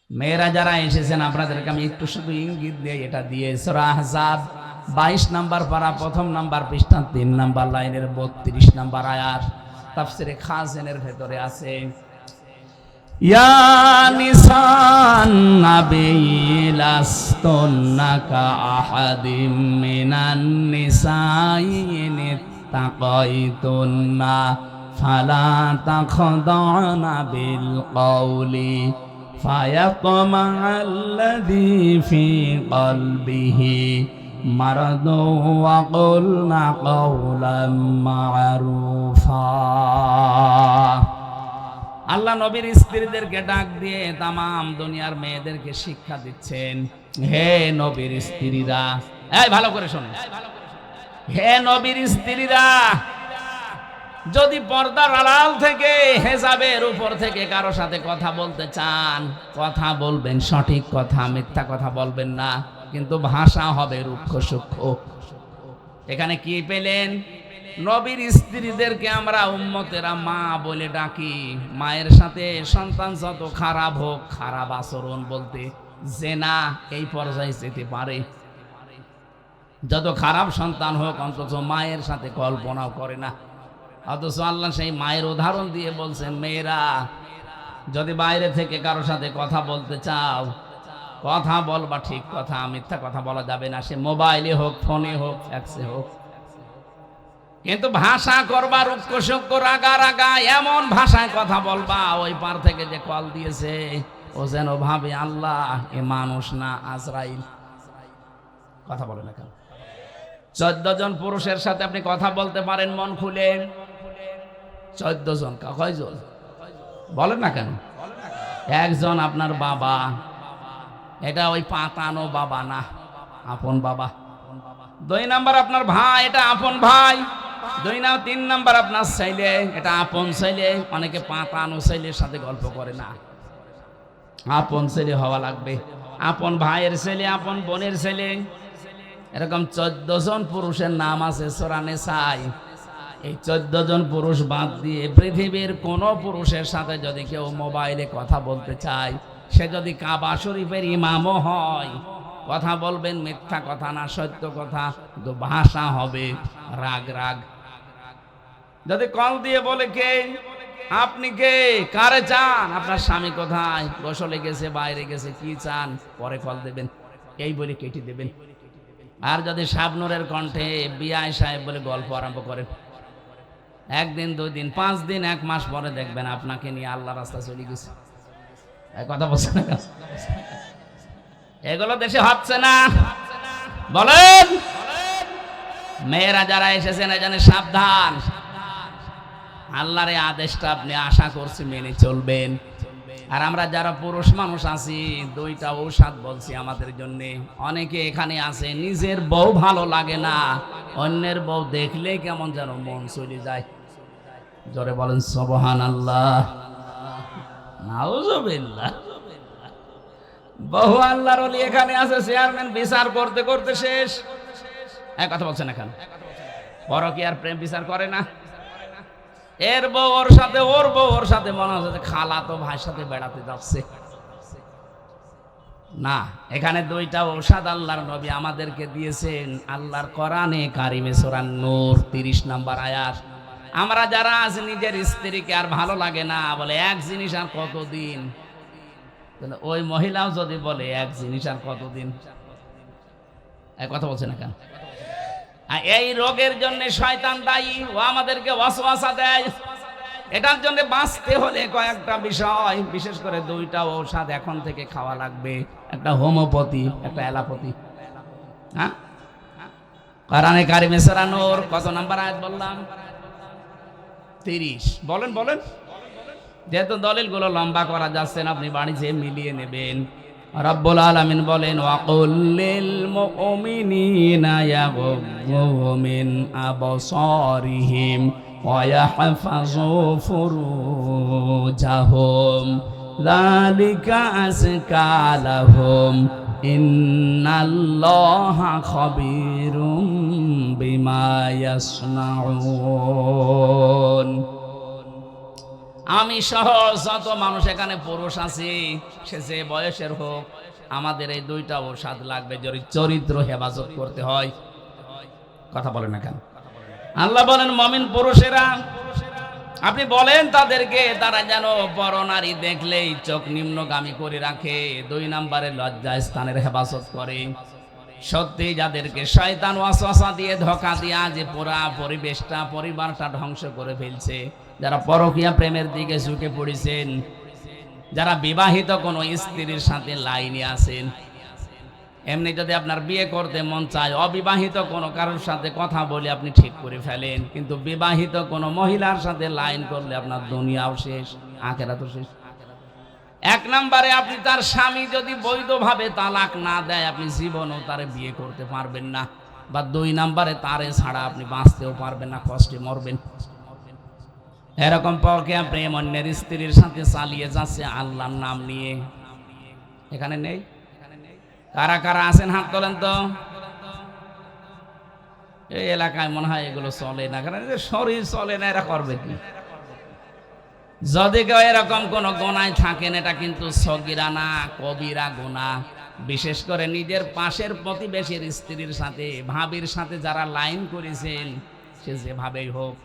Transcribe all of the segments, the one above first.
মেয়েরা যারা এসেছেন আপনাদেরকে আমি একটু শুধু ইঙ্গিত দিয়ে এটা দিয়ে সূরা আহজাব 22 নাম্বার পারা প্রথম নাম্বার পৃষ্ঠা 3 নাম্বার লাইনের 32 নাম্বার আয়াত তাফসিরে খাজিনের ভেতরে আছে ইয়া নিসান নাবিয়্যি লাস্তুন্না কা আহাদিম মিনান নিসাই ইন তাকাইতুন্না ফালা তাখদানা বিল কওলি ফায়াতমাআল্লাযী ফি কলবিহি মারাদু ওয়া কুলনা কাওলাম মা'রুফা। আল্লাহ নবীর স্ত্রীদেরকে ডাক দিয়ে তামাম দুনিয়ার মেয়েদেরকে শিক্ষা দিচ্ছেন, হে নবীর স্ত্রীরা, এই ভালো করে শোনেন, হে নবীর স্ত্রীরা, যদি পর্দার আড়াল থেকে হেজাবের উপর থেকে কারো সাথে কথা বলতে চান, কথা বলবেন সঠিক কথা, মিথ্যা কথা বলবেন না, কিন্তু ভাষা হবে রুক্ষ সূক্ষ্ম। এখানে কি পেলেন? নবীর স্ত্রীদেরকে আমরা উম্মতেরা মা বলে ডাকি। মায়ের সাথে সন্তান যত খারাপ হোক, খারাপ আচরণ বলতে জেনা এই পর্যায়ে যেতে পারে, যত খারাপ সন্তান হোক অন্তত মায়ের সাথে কল্পনাও করে না। অথচ আল্লাহ সেই মায়ের উদাহরণ দিয়ে বলছেন, মেয়েরা যদি বাইরে থেকে কারো সাথে কথা বলতে চাও, কথা বলবা ঠিক কথা, মিথ্যা কথা বলা যাবে না, সে মোবাইলে হোক, ফোনে হোক, ফ্যাক্সে হোক, কিন্তু ভাষা করবা রুক্ষ সূক্ষ্ম, রাগা রাগা এমন ভাষায় কথা বলবা ওই পার থেকে যে কল দিয়েছে ও যেন ভাবে আল্লাহ এ মানুষ না আজরাইল। কথা বলে না কেন? 14 জন পুরুষের সাথে আপনি কথা বলতে পারেন মন খুলে, 14 জন। কয়জন বলেন না কেন? একজন আপনার বাবা, এটা ওই পাতানো বাবা না, আপন বাবা। 2 নাম্বার আপনার ভাই, এটা আপন ভাই। 3 নাম্বার আপনার ছেলে, এটা আপন ছেলে। অনেকে পাতানো ছেলের সাথে গল্প করে না, আপন ছেলে হওয়া লাগবে, আপন ভাইয়ের ছেলে, আপন বোনের ছেলে। এরকম 14 জন পুরুষের নাম আছে সূরা নিসায়। এই 14 জন পুরুষ বাদ দিয়ে পৃথিবীর কোন পুরুষের সাথে যদি কেউ মোবাইলে কথা বলতে চায়, সে যদি কাবা শরীফের ইমামও হয়, কথা বলবেন মিথ্যা কথা না, সত্য কথা, কিন্তু ভাষা হবে রাগ রাগ। যদি কল দিয়ে বলে কে আপনি, কে কারে চান, আপনার স্বামী কোথায়, গোসলে গেছে, বাইরে গেছে, কি চান, পরে কল দেবেন, এই বলে কেটে দেবেন। আর যদি শাবনুরের কণ্ঠে বিআই সাহেব বলে গল্প আরম্ভ করেন, 1 দিন 2 দিন 5 দিন 1 মাস পরে দেখবেন আপনাকে নিয়ে আল্লাহ রাস্তা চলে গেছে। কথা বলছে না? এগুলো দেশে হচ্ছে না, বলেন? মেয়েরা যারা এসেছেন এজন্য সাবধান। আল্লাহর এই আদেশটা আপনি আশা করছি মেনে চলবেন। আর আমরা যারা পুরুষ মানুষ আছি, 2টা ঔষধ বলছি আমাদের জন্য। অনেকে এখানে আছে নিজের বউ ভালো লাগে না, অন্যের বউ দেখলে কেমন যেন মন চলে যায়। জোরে বলেন সুবহানাল্লাহ, নাউযুবিল্লাহ। বহু আল্লাহর ওলি এখানে আছে, চেয়ারম্যান বিচার করতে করতে শেষ। এক কথা বলছেন এখানে, পরকীয়ার প্রেম বিচার করে না, এর বউ ওর সাথে, ওর বউ ওর সাথে, মনে হচ্ছে খালা তো ভাইয়ের সাথে বেড়াতে যাচ্ছে না। এখানে 2টা ঔষধ আল্লাহর নবী আমাদেরকে দিয়েছেন আল্লাহর কোরআনে কারিমে সূরা নূর 30 নাম্বার আয়াত। আমরা যারা আজ নিজের স্ত্রীকে আর ভালো লাগে না, বলে এক জিনিস আর কতদিন, ওই মহিলাও যদি বলে এক জিনিস আর কতদিন, এক কথা বলছে না কেন? এই রোগের জন্য শয়তান দায়ী, ও আমাদেরকে ওয়াসওয়াসা দেয়। এটার জন্য বাঁচতে হলে কয়েকটা বিষয়, বিশেষ করে 2টা ঔষধ এখন থেকে খাওয়া লাগবে, একটা হোমিওপ্যাথি, একটা অ্যালোপ্যাথি। হ্যাঁ, কোরআনে কারিমে সূরা নূর কত নাম্বার আয়াত বললাম? 30। বলেন বলেন, যেহেতু দলিলগুলো লম্বা করা যাচ্ছে না, আপনি বাড়ি যেয়ে মিলিয়ে নেবেন। রব্বুল আলামিন বলেন, ওয়াকুল লিল মুমিনিনা ইয়াগুযু মিন আবসারিহিম ওয়া ইয়াহফাযু ফুরুজাহুম যালিকা আযকা লাহুম ইন্নাল্লাহা খাবীরুম বিমা ইয়াসনাউন। আমি সহ যত মানুষ এখানে পুরুষ আছি, সে যে বয়সের হোক, আমাদের এই দুইটা ঔষধ লাগবে যদি চরিত্র হেফাজত করতে হয়। কথা বলেন না কেন? আল্লাহ বলেন মুমিন পুরুষেরা, আপনি বলেন তাদেরকে তারা যেন পরনারী দেখলেই চোখ নিম্নগামী করে রাখে, 2 নম্বরে লজ্জা স্থানের হেফাজত করে। সত্যি যাদেরকে শয়তান ওয়াসওয়াসা দিয়ে ধোঁকা দিয়ে যে পুরা পরিবেশটা পরিবারটা ধ্বংস করে ফেলছে, যারা পরকীয়া প্রেমের দিকে ঝুঁকে পড়েছেন, যারা বিবাহিত কোনো স্ত্রীর সাথে লাইনে আছেন, এমনি যদি আপনার বিয়ে করতে মন চায়, অবিবাহিত কোনো কারোর সাথে কথা বলে আপনি ঠিক করে ফেলেন, কিন্তু বিবাহিত কোনো মহিলার সাথে লাইন করলে আপনার দুনিয়াও শেষ, আখিরাতও শেষ। 1 নম্বরে আপনি তার স্বামী যদি বৈধভাবে তালাক না দেয়, আপনি জীবনও তারে বিয়ে করতে পারবেন না। বা 2 নম্বরে তারে ছাড়া আপনি বাঁচতেও পারবেন না, কষ্টে মরবেন। এরকম পরকীয়া প্রেম অন্যের স্ত্রীর সাথে চালিয়ে যাচ্ছে আল্লাহর নাম নিয়ে। এখানে নেই? কারা কারা আছেন হাত তোলেন তো। এই এলাকায় মনে হয় এগুলো চলে না, কারণ শরীর চলে না, এরা করবে কি? যদি কেউ এরকম কোন গোনায় থাকেন, এটা কিন্তু সগীরা না, কবিরা গুনাহ। বিশেষ করে নিজের পাশের প্রতিবেশীর স্ত্রীর সাথে, ভাবির সাথে যারা লাইন করেছেন, সে যেভাবেই হোক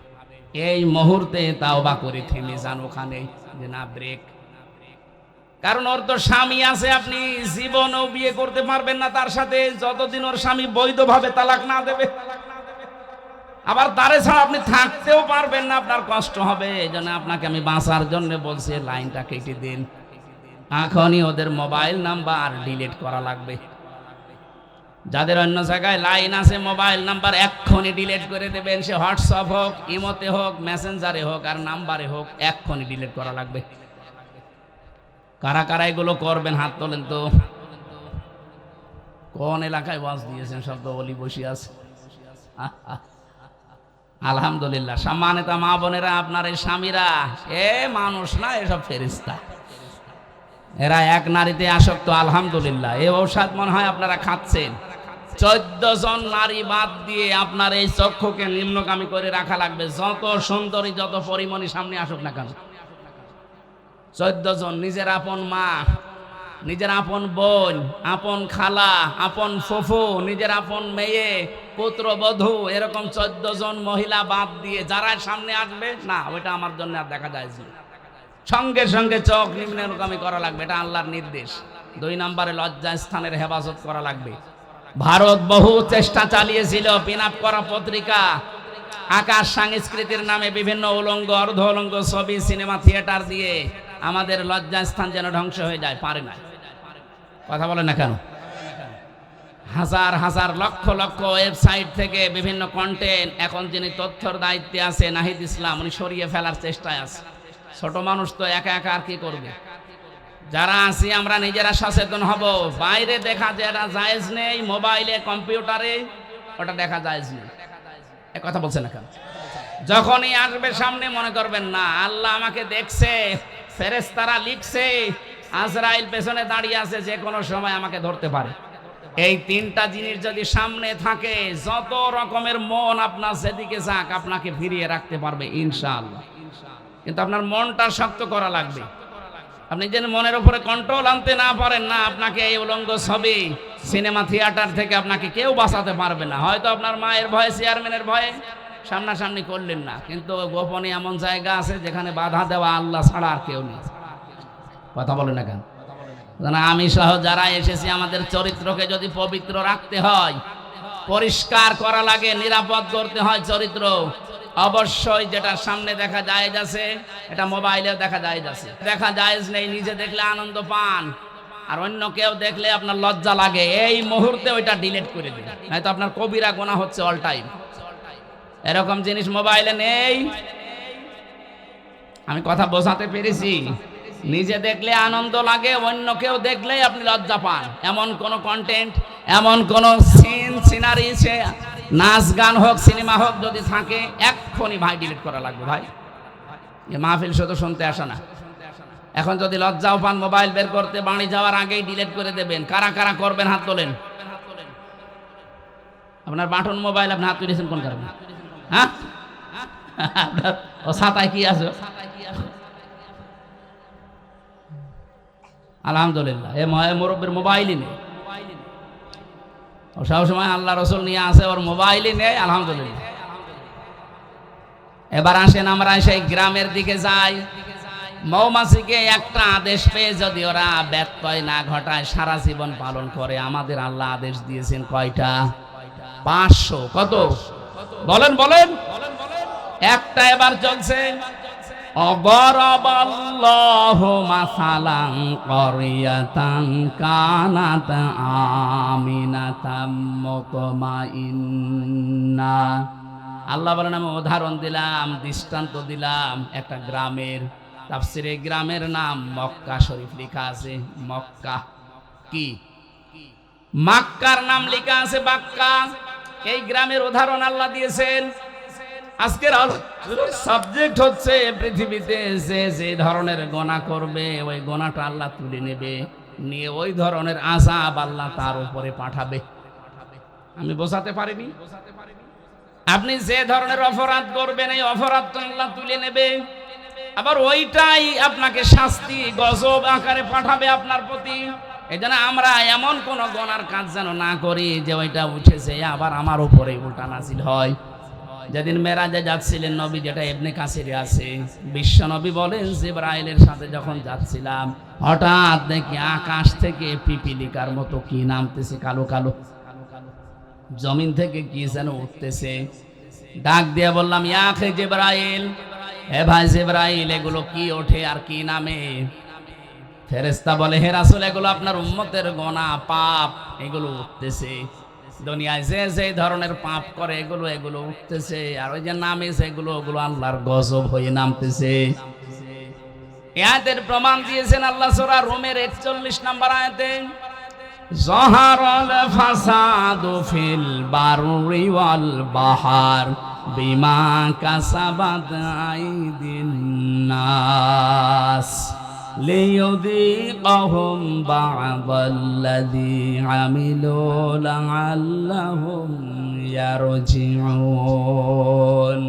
এই মুহূর্তে তাওবা করে থেমে যান ওখানে, যে না ব্রেক। কারণ ওর তো স্বামী আছে, আপনি জীবনেও বিয়ে করতে পারবেন না তার সাথে যতদিন ওর স্বামী বৈধভাবে তালাক না দেবে। আবার তারে ছাড়া আপনি থাকতেও পারবেন না, আপনার কষ্ট হবে। এই জন্য আপনাকে আমি বাঁচার জন্য বলছি, লাইনটা কেটে দিন। এখনই ওদের মোবাইল নাম্বার ডিলিট করা লাগবে। যাদের অন্য জায়গায় লাইন আছে, মোবাইল নাম্বার এক্ষুনি ডিলিট করে দেবেন। সে হোয়াটসঅ্যাপ হোক, ইমোতে হোক, মেসেঞ্জারে হোক, আর নাম্বারে হোক, এক্ষুনি ডিলিট করা লাগবে। কারা কারা এগুলো করবেন হাত তোলেন তো। কোন এলাকায় ওয়াজ দিয়েছেন? সব তো বলি বসে আছে। আলহামদুলিল্লাহ। সম্মানিত মা বোনেরা, আপনার এই স্বামীরা এ মানুষ না, এসব ফেরেশতা। এরা এক নারীতে আসক্ত। আলহামদুলিল্লাহ। এই ঔষধ মনে হয় আপনারা খাচ্ছেন। 14 জন নারী বাদ দিয়ে আপনার এই চক্ষুকে নিম্নগামী করে রাখা লাগবে, যত সুন্দরী যত পরিমণি সামনে আসুক না কেন। 14 জন। নিজের আপন মা, নিজের আপন বোন, আপন খালা, আপন ফুফু, নিজের আপন মেয়ে, পুত্রবধূ, এরকম 14 জন মহিলা বাদ দিয়ে যারা সামনে আসবে, না ওইটা আমার জন্য আর দেখা যায় না, সঙ্গে সঙ্গে চোখ নিম্নগামী করা লাগবে। এটা আল্লাহর নির্দেশ। 2 নম্বরে লজ্জা স্থানের হেফাজত করা লাগবে। ভারত বহু চেষ্টা চালিয়েছিল পিনআপ করা পত্রিকা, আকাশ সংস্কৃতির নামে বিভিন্ন উলঙ্গ অর্ধ উলঙ্গ ছবি, সিনেমা, থিয়েটার দিয়ে আমাদের লজ্জা স্থান যেন ধ্বংস হয়ে যায়, পারে না। কথা বলে না কেন? হাজার হাজার লক্ষ লক্ষ ওয়েবসাইট থেকে বিভিন্ন কন্টেন্ট, এখন যিনি তথ্যর দায়িত্বে আছে নাহিদ ইসলাম, উনি সরিয়ে ফেলার চেষ্টায় আছে। ছোট মানুষ তো একা একা আর কি করবে? যারা আছি আমরা নিজেরা সচেতন হব। বাইরে দেখা যেটা জায়েজ নেই, মোবাইলে কম্পিউটারে ওটা দেখা জায়েজ নেই। এক কথা বলছে না কেন? যখনই আসবে সামনে মনে করবেন না আল্লাহ আমাকে দেখছে, ফেরেশতারা লিখছে, আজরাইল পেছনে দাঁড়িয়ে আছে, যে কোনো সময় আমাকে ধরতে পারে। এই 3টা জিনিস যদি সামনে থাকে, যত রকমের মন আপনার যেদিকে যাক আপনাকে ফিরিয়ে রাখতে পারবে ইনশাআল্লাহ। কিন্তু আপনার মনটা শক্ত করা লাগবে। আপনি যেন মনের উপরে কন্ট্রোল আনতে না পারেন, না আপনাকে এই উলঙ্গ ছবি, সিনেমা, থিয়েটার থেকে আপনাকে কেউ বাঁচাতে পারবে না। হয়তো আপনার মায়ের ভয়ে, চেয়ারম্যানের ভয়ে সামনাসামনি করলেন না, কিন্তু গোপনে এমন জায়গা আছে যেখানে বাধা দেওয়া আল্লাহ ছাড়া আর কেউ নেই। কথা বলে না কেন? আমি সহ যারা এসেছি, আমাদের চরিত্রকে যদি পবিত্র রাখতে হয়, পরিষ্কার করা লাগে, নিরাপদ করতে হয় চরিত্র। অবশ্যই যেটা সামনে দেখা জায়েজ আছে, এটা মোবাইলেও দেখা জায়েজ আছে। দেখা জায়েজ নেই, নিজে দেখলে আনন্দ পান, আর অন্য কেউ দেখলে আপনার লজ্জা লাগে, এই মুহূর্তে ওইটা ডিলিট করে দিন, নয়তো আপনার কবিরা গুনাহ হচ্ছে অল টাইম। এরকম জিনিস মোবাইলে নেই। আমি কথা বোঝাতে পেরেছি? নিজে দেখলে আনন্দ লাগে, অন্য কেউ দেখলেই আপনি লজ্জা পান। এমন কোন কন্টেন্ট, এমন কোন সিন, সিনারি, নাচ গান হোক, সিনেমা হোক, যদি থাকে এক্ষুনি ভাই ডিলিট করা লাগবে। ভাই এ মাহফিল শুধু শুনতে আসা না। এখন যদি লজ্জাও পান মোবাইল বের করতে, বাড়ি যাওয়ার আগেই ডিলিট করে দেবেন। কারা কারা করবেন হাত তোলেন। আপনার বাটন মোবাইল আপনি হাত তুলেছেন কোন কারণে? হ্যাঁ, আপনার ও ছাতায় কি আছে? আলহামদুলিল্লাহ। মুরব্বীর মোবাইলই নেই, ও সবসময় আল্লাহ রসুল নিয়ে আসে, ওর মোবাইলই নেই। আলহামদুলিল্লাহ। এবার আসেন আমরা সেই গ্রামের দিকে যাই। মৌমাছিকে একটা আদেশ পেয়ে যদি ওরা ব্যত্যয় না ঘটায়, সারা জীবন পালন করে। আমাদের আল্লাহ আদেশ দিয়েছেন কয়টা? 500। কত বলেন বলেন? একটা এবার চলছে। অবরাবাল্লাহু মাসালান ক্বরিয়াতান কানাত আমিনাতাম মুতমাইন্না। আল্লাহ বলেন আমি উদাহরণ দিলাম, দৃষ্টান্ত দিলাম একটা গ্রামের। তাফসিরে গ্রামের নাম মক্কা শরীফ লেখা আছে। মক্কা কি? মক্কার নাম লেখা আছে বাক্কা। এই গ্রামের উদাহরণ আল্লাহ দিয়েছেন। আজকের সাবজেক্ট হচ্ছে পৃথিবীতে যে ধরনের গোনা করবে, ওই গোনাটা আল্লাহ তুলে নেবে, নিয়ে ওই ধরনের আযাব আল্লাহ তার উপরে পাঠাবে। আমি বোঝাতে পারিনি? আপনি যে ধরনের অপরাধ করবেন, এই অপরাধটা আল্লাহ তুলে নেবে, আবার ওইটাই আপনাকে শাস্তি গজব আকারে পাঠাবে আপনার প্রতি। এই জন্য আমরা এমন কোন গোনার কাজ যেন না করি যে ওইটা উঠেছে আবার আমার উপরে উল্টা নাজিল হয়। যেদিন মেরাজে যাচ্ছিলেন নবী, যেটা ইবনে কাসিরে আছে, বিশ্ব নবী বলেন জিবরাইলের সাথে যখন যাচ্ছিলাম, হঠাৎ দেখি আকাশ থেকে পিপিলিকার মতো কি নামতেছে, কালো কালো, জমিন থেকে কি যেন উঠতেছে। ডাক দিয়ে বললাম, ইয়া আখি জিবরাইল, হে ভাই জিবরাইল, এগুলো কি ওঠে আর কি নামে? ফেরেশতা বলে, হে রাসূল, এগুলো আপনার উম্মতের গোনা পাপ, এগুলো উঠতেছে। দুনিয়ায় যে যে ধরনের পাপ করে এগুলো এগুলো উঠতেছে, আর ওই যে নামেছে এগুলো ওগুলো আল্লাহর গজব হয়ে নামতেছে। আয়াতের প্রমাণ দিয়েছেন আল্লাহ সূরা রুমের 41 নম্বর আয়াতে, যাহারাল ফাসাদু ফিল বাররি ওয়াল বাহার বিমা কাসাবাত আইদিন নাস লিয়ুযীকাহুম বা'দাল্লাযী আমিলু লা'আল্লাহুম ইয়ারজিউন।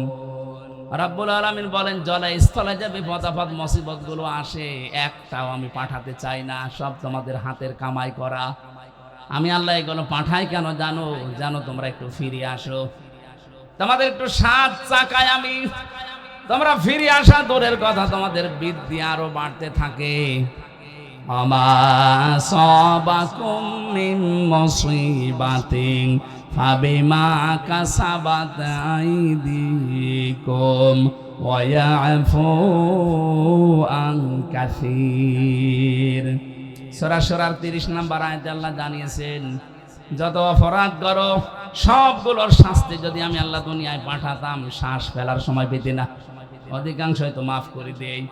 রাব্বুল আলামিন বলেন, জলে স্থলে যে বিপদ আপদ মুসিবত গুলো আসে, একটাও আমি পাঠাতে চাই না, সব তোমাদের হাতের কামাই করা। আমি আল্লাহ এগুলো পাঠাই কেন জানো? জানো তোমরা একটু ফিরে আসো, তোমাদের একটু সাত চাকায় আমি, তোমরা ফিরে আসা দূরের কথা, তোমাদের বৃদ্ধি আরো বাড়তে থাকে। আমা সাবাকুম মিন মুসিবাতিন ফাবিমা কাসাবাত আইদিকুম ওয়া ইয়াফু আন কাসীর। সূরা শুরার 30 নম্বর আয়াতে আল্লাহ জানিয়েছেন, যত অপরাধ করো সবগুলোর শাস্তি যদি আমি আল্লাহ দুনিয়ায় পাঠাতাম, শ্বাস ফেলার সময় পেতে না, অধিকাংশই তো মাফ করে দেই।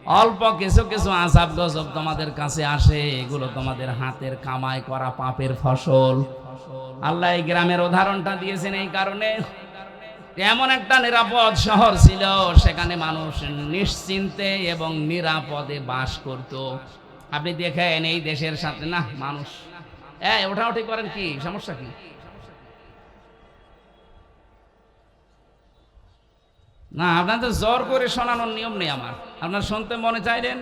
অল্প কিছু কিছু আযাব গজব তোমাদের কাছে আসে, এগুলো তোমাদের হাতের কামাই করা পাপের ফসল। আল্লাহ এই গ্রামের উদাহরণটা দিয়েছেন এই কারণে, এমন একটা নিরাপদ শহর ছিল, সেখানে মানুষ নিশ্চিন্তে এবং নিরাপদে বাস করত। আপনি দেখেন এই দেশের সাথে না মানুষ ওঠাউঠি করেন, কি সমস্যা কি? না, আপনার তো জোর করে শোনানোর নিয়ম নেই আমার। আপনার শুনতে মনে চাইলেন,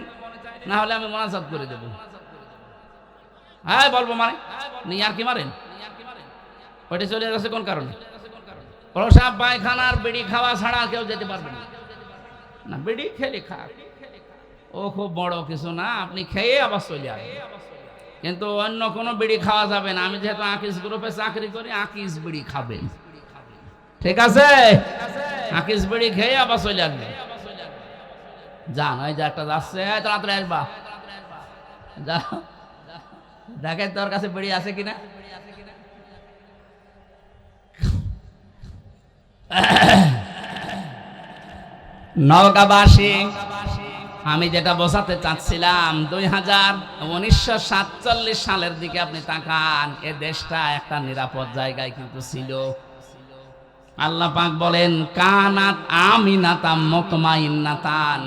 না হলে আমি মোনাজাত করে দেবো। হ্যাঁ বলবো, মানে আর কি মারেন? ওইটা চলে যাচ্ছে কোন কারণে? প্রসাব পায়খানার বিড়ি খাওয়া ছাড়া কেউ যেতে পারবে না। না, বিড়ি খেলে খা, ও খুব বড় কিছু না, আপনি খেয়ে আবার চলে আসবেন, কিন্তু অন্য কোনো বিড়ি খাওয়া যাবে না। আমি যেহেতু আকিস গ্রুপে চাকরি করি, আকিস বিড়ি খাবেন, ঠিক আছে? আকিস বিড়ি খেয়ে আবার চলে আসবে। যান, ওই যে একটা যাচ্ছে, তাড়াতাড়ি আসবা, যাও দেখে তোর কাছে বিড়ি আছে কিনা। নওগাঁবাসী, আমি যেটা বোঝাতে চাচ্ছিলাম, 1947 সালের দিকে আপনি তাকান, এ দেশটা একটা নিরাপদ জায়গায় কিন্তু ছিল। আল্লাহ পাক বলেন, কানাত আমিনাতাম মুতমাইন্নাতান,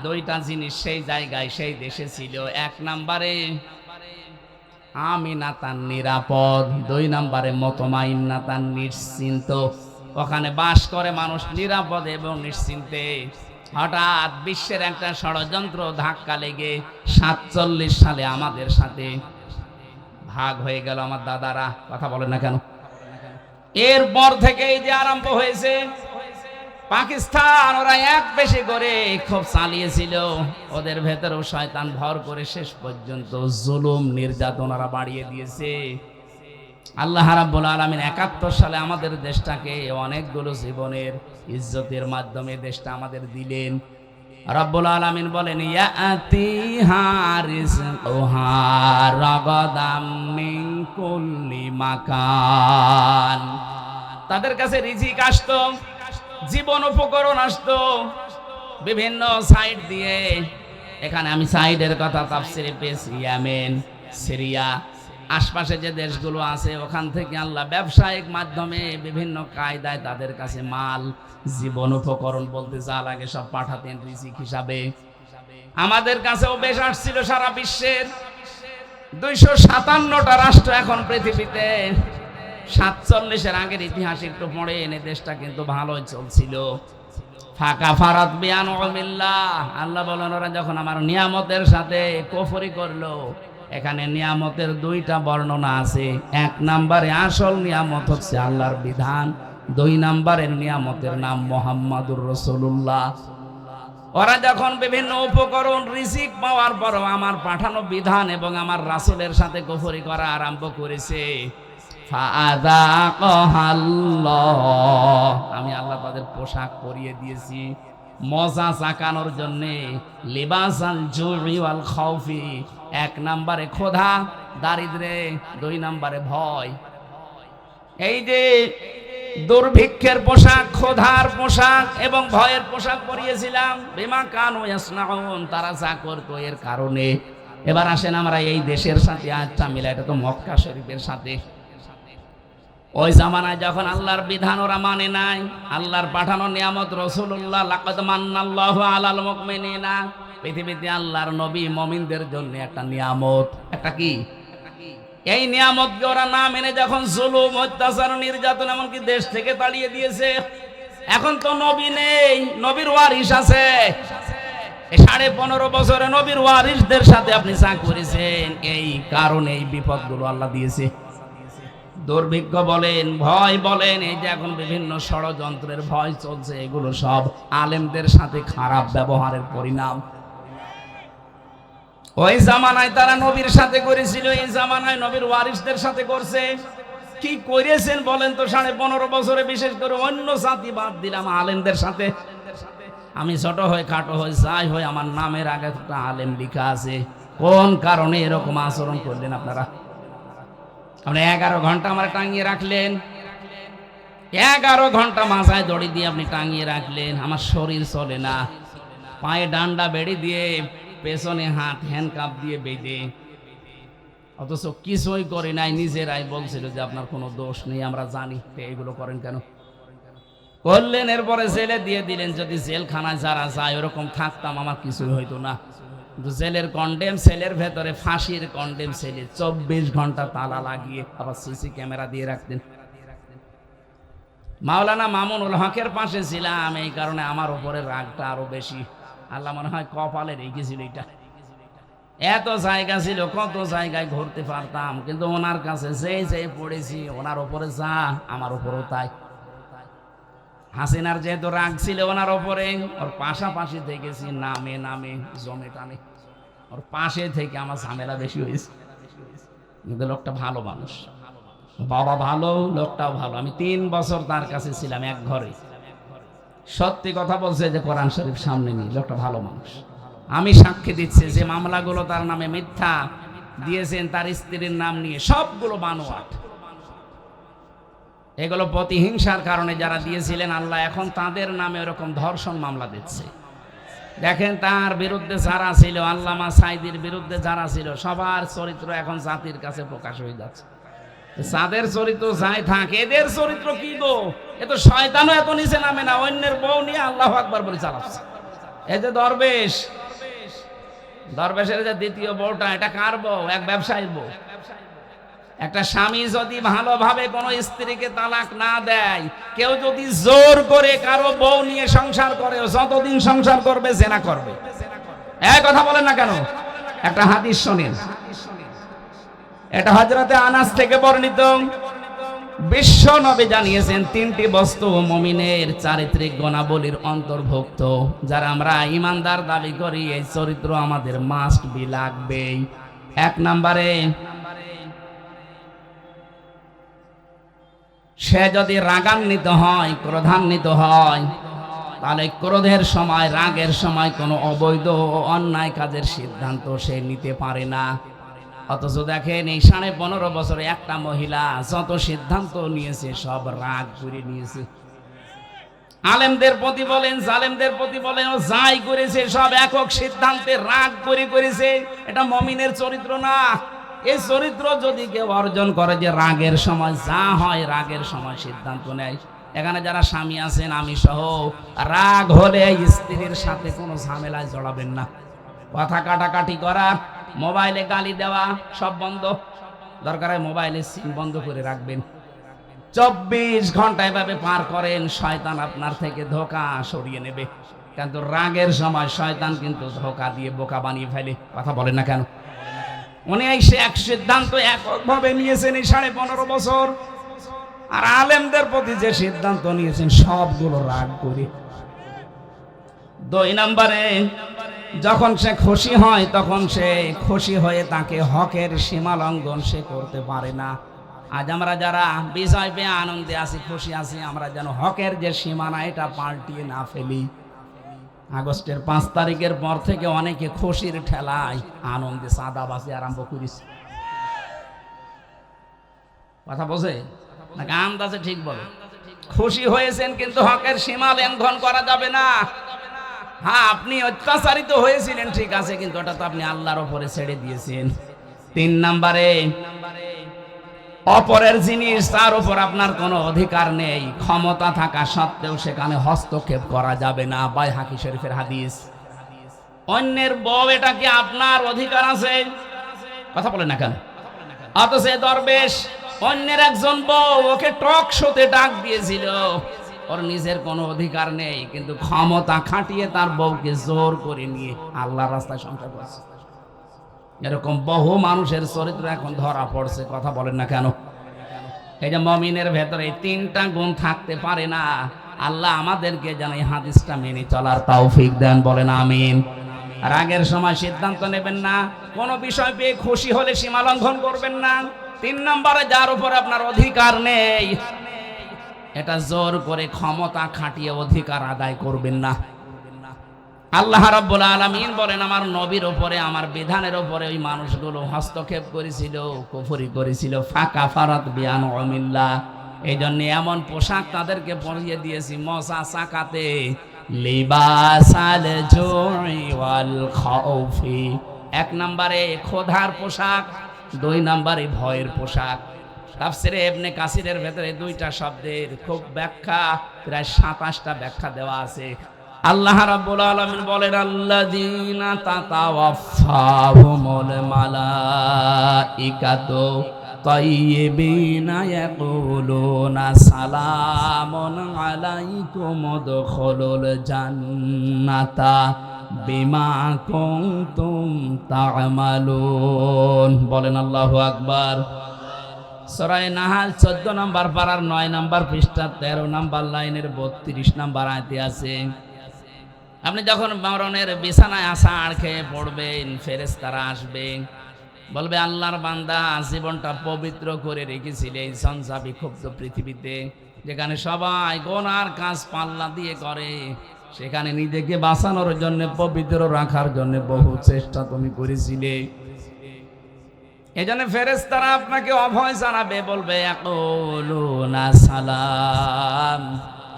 দুইটা জিনিস সেই জায়গায় সেই দেশে ছিল। এক নম্বরে আমিনাতান নিরাপদ, 2 নম্বরে মুতমাইন্নাতান নিশ্চিন্ত। ওখানে বাস করে মানুষ নিরাপদ এবং নিশ্চিন্তে। হঠাৎ বিশ্বের একটা ষড়যন্ত্র ধাক্কা লেগে 47 সালে আমাদের সাথে ভাগ হয়ে গেল। আমার দাদারা কথা বলেন না কেন? এরপর থেকে এই যে আরম্ভ হয়েছে পাকিস্তান, ওরা এক বেশি করে খুব চালিয়েছিল, ওদের ভেতরেও শয়তান ভর করে শেষ পর্যন্ত জুলুম নির্যাতন ওরা বাড়িয়ে দিয়েছে। আল্লাহ রাব্বুল আলামিন 71 সালে আমাদের দেশটাকে অনেকগুলো জীবনের ইজ্জতের মাধ্যমে দেশটা আমাদের দিলেন। রাব্বুল আলামিন বলেন ইয়াতি হারিজকুহা রাগাদাম মিন কুল্লি মাকান, তাদের কাছে রিজিক আসতো, জীবন উপকরণ আসতো বিভিন্ন সাইড দিয়ে। এখানে আমি সাইডের কথা তাফসিরে পেয়েছি, ইয়েমেন, সিরিয়া, আশপাশে যে দেশগুলো আছে ওখান থেকে আল্লাহ ব্যবসায়িক মাধ্যমে বিভিন্ন কায়দায় তাদের কাছে মাল, জীবন উপকরণ বলতে যা লাগে সব পাঠাতেন রিজিক হিসাবে। আমাদের কাছেও বেশ আসছিল সারা বিশ্বের 257টা রাষ্ট্র এখন পৃথিবীতে। 47-এর আগের ইতিহাস একটু পড়ে এনে দেশটা কিন্তু ভালোই চলছিল। ফাঁকা ফারাত বিয়ান উমিল্লাহ, আল্লাহ বলেন ওরা যখন আমার নিয়ামতের সাথে কুফরি করলো। এখানে নিয়ামতের 2টা বর্ণনা আছে। 1 নম্বরে আসল নিয়ামত হচ্ছে আল্লাহর বিধান, 2 নম্বরের নিয়ামতের নাম মুহাম্মাদুর রাসূলুল্লাহ। ওরা যখন বিভিন্ন উপকরণ রিজিক পাওয়ার পরও আমার পাঠানো বিধান এবং আমার রাসূলের সাথে কুফরি করা আরম্ভ করেছে, আমি আল্লাহ তাদের পোশাক পরিয়ে দিয়েছি মজা চাকানোর জন্য। লিবাসাল জুই ওয়াল খাউফি, 1 নম্বরে ক্ষুধা দারিদ্রে, 2 নম্বরে ভয়। এই যে দুর্ভিক্ষের পোশাক, ক্ষুধার পোশাক এবং ভয়ের পোশাক পরিয়েছিলাম, বিমা কানু ইয়াসনাউন, তারা যা করতো এর কারণে। এবার আসেন আমরা এই দেশের সাথে আজটা মিলা, এটা তো মক্কা শরীফের সাথে। ওই জামানায় যখন আল্লাহর বিধান ওরা মানে নাই, আল্লাহর পাঠানো নিয়ামত রাসূলুল্লাহ, লাকাদ মান্নাল্লাহু আলাল মুমিনিনা, পৃথিবীতে আল্লাহর নবী মুমিনদের জন্য একটা নিয়ামত। একটা কি? এই নিয়ামতকে ওরা না মেনে যখন জুলুম, অত্যাচার, নির্যাতন এমনকি দেশ থেকে তাড়িয়ে দিয়েছে। এখন তো নবী নেই, নবীর ওয়ারিস আছে। 15.5 বছরে নবীর ওয়ারিসদের সাথে আপনি যা করেছেন, এই কারণে এই বিপদগুলো আল্লাহ দিয়েছে। দুর্ভিক্ষ বলেন, ভয় বলেন, এই যে এখন বিভিন্ন ষড়যন্ত্রের ভয় চলছে, এগুলো সব আলেমদের সাথে খারাপ ব্যবহারের পরিণাম। ওই জামানায় তারা নবীর সাথে করেছিল, এই জামানায় নবীর ওয়ারিসদের সাথে করছে। কি করেছেন বলেন তো 15.5 বছরে? বিশেষ করে অন্য জাতি বাদ দিলাম, আলেমদের সাথে। আমি ছোট হয়ে খাটো হয়ে যাই হয়ে আমার নামের আগে একটা আলেম লেখা আছে। কোন কারণে এরকম আচরণ করলেন আপনারা? আপনি 11 ঘন্টা আমার টাঙিয়ে রাখলেন, 11 ঘন্টা মাথায় দড়ি দিয়ে আপনি টাঙিয়ে রাখলেন, আমার শরীর চলে না, পায়ে ডান্ডা বেড়ি দিয়ে, পেছনে হাত হ্যান্ডকাপ দিয়ে বেঁধে, অথচ কিছুই করে নাই। নিজেরাই বলছিল যে আপনার কোনো দোষ নেই, আমরা জানি, এগুলো করেন কেন? করলেন, এরপরে জেলে দিয়ে দিলেন। যদি জেলখানায় যারা যায় ওরকম থাকতাম আমার কিছুই হইতো না। কিন্তু জেলের কন্ডেম সেলের ভেতরে, ফাঁসির কন্ডেম সেলে 24 ঘন্টা তালা লাগিয়ে আবার সিসি ক্যামেরা দিয়ে রাখতেন। মাওলানা মামুনুল হকের পাশে ছিলাম, এই কারণে আমার উপরে রাগটা আরো বেশি। আল্লাহ মনে হয় কপালে রেখেছিল এটা। এত জায়গা ছিল, কত জায়গায় ঘুরতে পারতাম, কিন্তু ওনার কাছে যে পড়েছি, ওনার উপরে যা আমার উপরেও তাই। হাসিনার যেহেতু রাগ ছিল ওনার ওপরে, ওর পাশাপাশি থেকেছি, নামে নামে জমে টানে, ওর পাশে থেকে আমার ঝামেলা বেশি হয়েছে। কিন্তু লোকটা ভালো মানুষ, বাবা ভালো, লোকটাও ভালো। আমি 3 বছর তার কাছে ছিলাম এক ঘরে। সত্যি কথা বলছে যে কোরআন শরীফ সামনে নিয়ে, লোকটা ভালো মানুষ। আমি সাক্ষী দিচ্ছি যে মামলাগুলো তার নামে মিথ্যা দিয়েছেন, তার স্ত্রীর নাম নিয়ে, সবগুলো বানোয়াট। এগুলো প্রতিহিংসার কারণে যারা দিয়েছিলেন, আল্লাহ এখন তাদের নামে এরকম ধর্ষণ মামলা দিচ্ছে। দেখেন তার বিরুদ্ধে যারা ছিল, আল্লামা সাইদির বিরুদ্ধে যারা ছিল, সবার চরিত্র এখন জাতির কাছে প্রকাশ হয়ে যাচ্ছে। যাদের চরিত্র যাই থাকে, এদের চরিত্র কি গো? এ তো শয়তানও এত নিচে নামে না, অন্যের বউ নিয়ে আল্লাহু আকবার বলে চালাচ্ছে। এই যে দরবেশ, দরবেশের যে দ্বিতীয় বউটা, এটা কার বউ? এক ব্যবসায়ীর বউ। একটা স্বামী যদি ভালোভাবে কোনো স্ত্রীকে তালাক না দেয়, কেউ যদি জোর করে কারো বউ নিয়ে সংসার করে, যতদিন সংসার করবে জেনা করবে। এই কথা বলেন না কেন? একটা হাদিস শোনেন, এটা হযরতে আনাস থেকে বর্ণিত। বিশ্ব নবী জানিয়েছেন তিনটি বস্তু মুমিনের চারিত্রিক গুণাবলীর অন্তর্ভুক্ত। যারা আমরা ঈমানদার দাবি করি, এই চরিত্র আমাদের মাস্ট বি লাগবেই। এক নম্বরে, সে যদি রাগান্বিত হয়, ক্রোধান্বিত হয়, তাহলে ক্রোধের সময়, রাগের সময় কোনো অবৈধ ও অন্যায় কাজের সিদ্ধান্ত সে নিতে পারে না। অথচ দেখেন এই 15.5 বছরে একটা মহিলা যত সিদ্ধান্ত নিয়েছে সব রাগ করে নিয়েছে। আলেমদের প্রতি বলেন, জালেমদের প্রতি বলেন, ও যাই করেছে সব একক সিদ্ধান্তে রাগ করে করেছে। এটা মুমিনের চরিত্র না। এই চরিত্র যদি কেউ অর্জন করে, যে রাগের সময় যা হয় রাগের সময় সিদ্ধান্ত নেয়। এখানে যারা স্বামী আছেন, আমি সহ, রাগ হলে স্ত্রীর সাথে কোনো ঝামেলায় জড়াবেন না। কথা কাটাকাটি করা, মোবাইলে গালি দেওয়া সব বন্ধ। দরকার হয় মোবাইলে সিম বন্ধ করে রাখবেন। 24 ঘন্টা এভাবে পার করেন, শয়তান আপনার থেকে ধোঁকা সরিয়ে নেবে। কিন্তু রাগের সময় শয়তান কিন্তু ধোঁকা দিয়ে বোকা বানিয়ে ফেলে। কথা বলেন না কেন? উনি এক সিদ্ধান্ত এককভাবে নিয়েছেন এই 15.5 বছর, আর আলেমদের প্রতি যে সিদ্ধান্ত নিয়েছেন সবগুলো রাগ করে। 2 নম্বরে, যখন সে খুশি হয় তখন সে খুশি হয়ে তাকে হকের সীমা লঙ্ঘন সে করতে পারে না। আজ আমরা যারা বিজয় পেয়ে আনন্দে আছি, খুশি আছি, আমরা যেন হকের যে সীমানা এটা পাল্টিয়ে না ফেলি। আগস্টের 5 তারিখের পর থেকে অনেকে খুশির ঠেলায় আনন্দে চাঁদাবাজি আরম্ভ করেছে। কথা বোঝে নাকি? আন্দাজে ঠিক বলে। খুশি হয়েছেন, কিন্তু হকের সীমা লঙ্ঘন করা যাবে না। হ্যাঁ, আপনি অত্যাচারিত হয়েছিলেন ঠিক আছে, কিন্তু ওটা তো আপনি আল্লাহর উপরে ছেড়ে দিয়েছেন। 3 নম্বরে, অপরের জিনিস তার উপর আপনার কোনো অধিকার নেই, ক্ষমতা থাকা সত্ত্বেও সেখানে হস্তক্ষেপ করা যাবে না। বাইহাকি শরীফের হাদিস। অন্যের বউ, এটা কি আপনার অধিকার আছে? কথা বলেন না কেন? অথচ দরবেশ অন্যের একজন বউ ওকে টক শোতে ডাক দিয়েছিল। ওর নিজের কোনো অধিকার নেই, কিন্তু ক্ষমতা খাটিয়ে তার বউকে জোর করে নিয়ে আল্লাহর রাস্তায় সংসার করছে। এরকম বহু মানুষের চরিত্র এখন ধরা পড়ছে। কথা বলেন না কেন? এই যে মুমিনের ভেতরে এই 3টা গুণ থাকতে পারে না। আল্লাহ আমাদেরকে যেন এই হাদিসটা মেনে চলার তৌফিক দেন, বলেন আমিন। রাগের সময় সিদ্ধান্ত নেবেন না, কোনো বিষয় পেয়ে খুশি হলে সীমা লঙ্ঘন করবেন না। 3 নম্বরে, যার উপর আপনার অধিকার নেই এটা জোর করে ক্ষমতা খাটিয়ে অধিকার আদায় করবেন না। আল্লাহ রাব্বুল আলামিন বলেন, আমার নবীর উপরে, আমার বিধানের উপরে ওই মানুষগুলো হস্তক্ষেপ করেছিল, কুফরি করেছিল। ফাকাফারাত বিআনউমিল্লাহ। এই জন্য এমন পোশাক তাদেরকে পরিয়ে দিয়েছি, মশা সাকাতে লিবাসাল জুই ওয়াল খাউফি। 1 নম্বরে ক্ষুধার পোশাক, 2 নম্বরে ভয়ের পোশাক। তাফসিরে ইবনে কাসিরের ভেতরে 2টা শব্দের খুব ব্যাখ্যা, প্রায় 27টা ব্যাখ্যা দেওয়া আছে। আল্লাহ রাব্বুল আলামিন বলেন, আল্লাযীনা তাতাওয়াফাহুমুল মালাইকাতু তাইয়্যিবিনা ইয়াকুলুনা সালামুন আলাইকুম উদখুলুল জান্নাতা বিমা কুনতুম তা'মালুন। বলেন আল্লাহু আকবার। সূরা নাহাল 14 নম্বর পারার 9 নম্বর পৃষ্ঠা 13 নম্বর লাইনের 32 নম্বর আয়াতে আছে। আপনি যখন মরণের বিছানায় আছাড় খেয়ে পড়বেন, ফেরেশতারা আসবে, বলবে, আল্লাহর বান্দা, জীবনটা পবিত্র করে রেখেছিলে এই ঝঞ্ঝা বিক্ষুব্ধ পৃথিবীতে, যেখানে সবাই গুনার কাজ পাল্লা দিয়ে করে, সেখানে নিজেকে বাঁচানোর জন্য, পবিত্র রাখার জন্য বহু চেষ্টা তুমি করেছিলে। এজন্য ফেরেশতারা আপনাকে অভয় জানাবে, বলবে, ইয়াকুলুনা সালাম,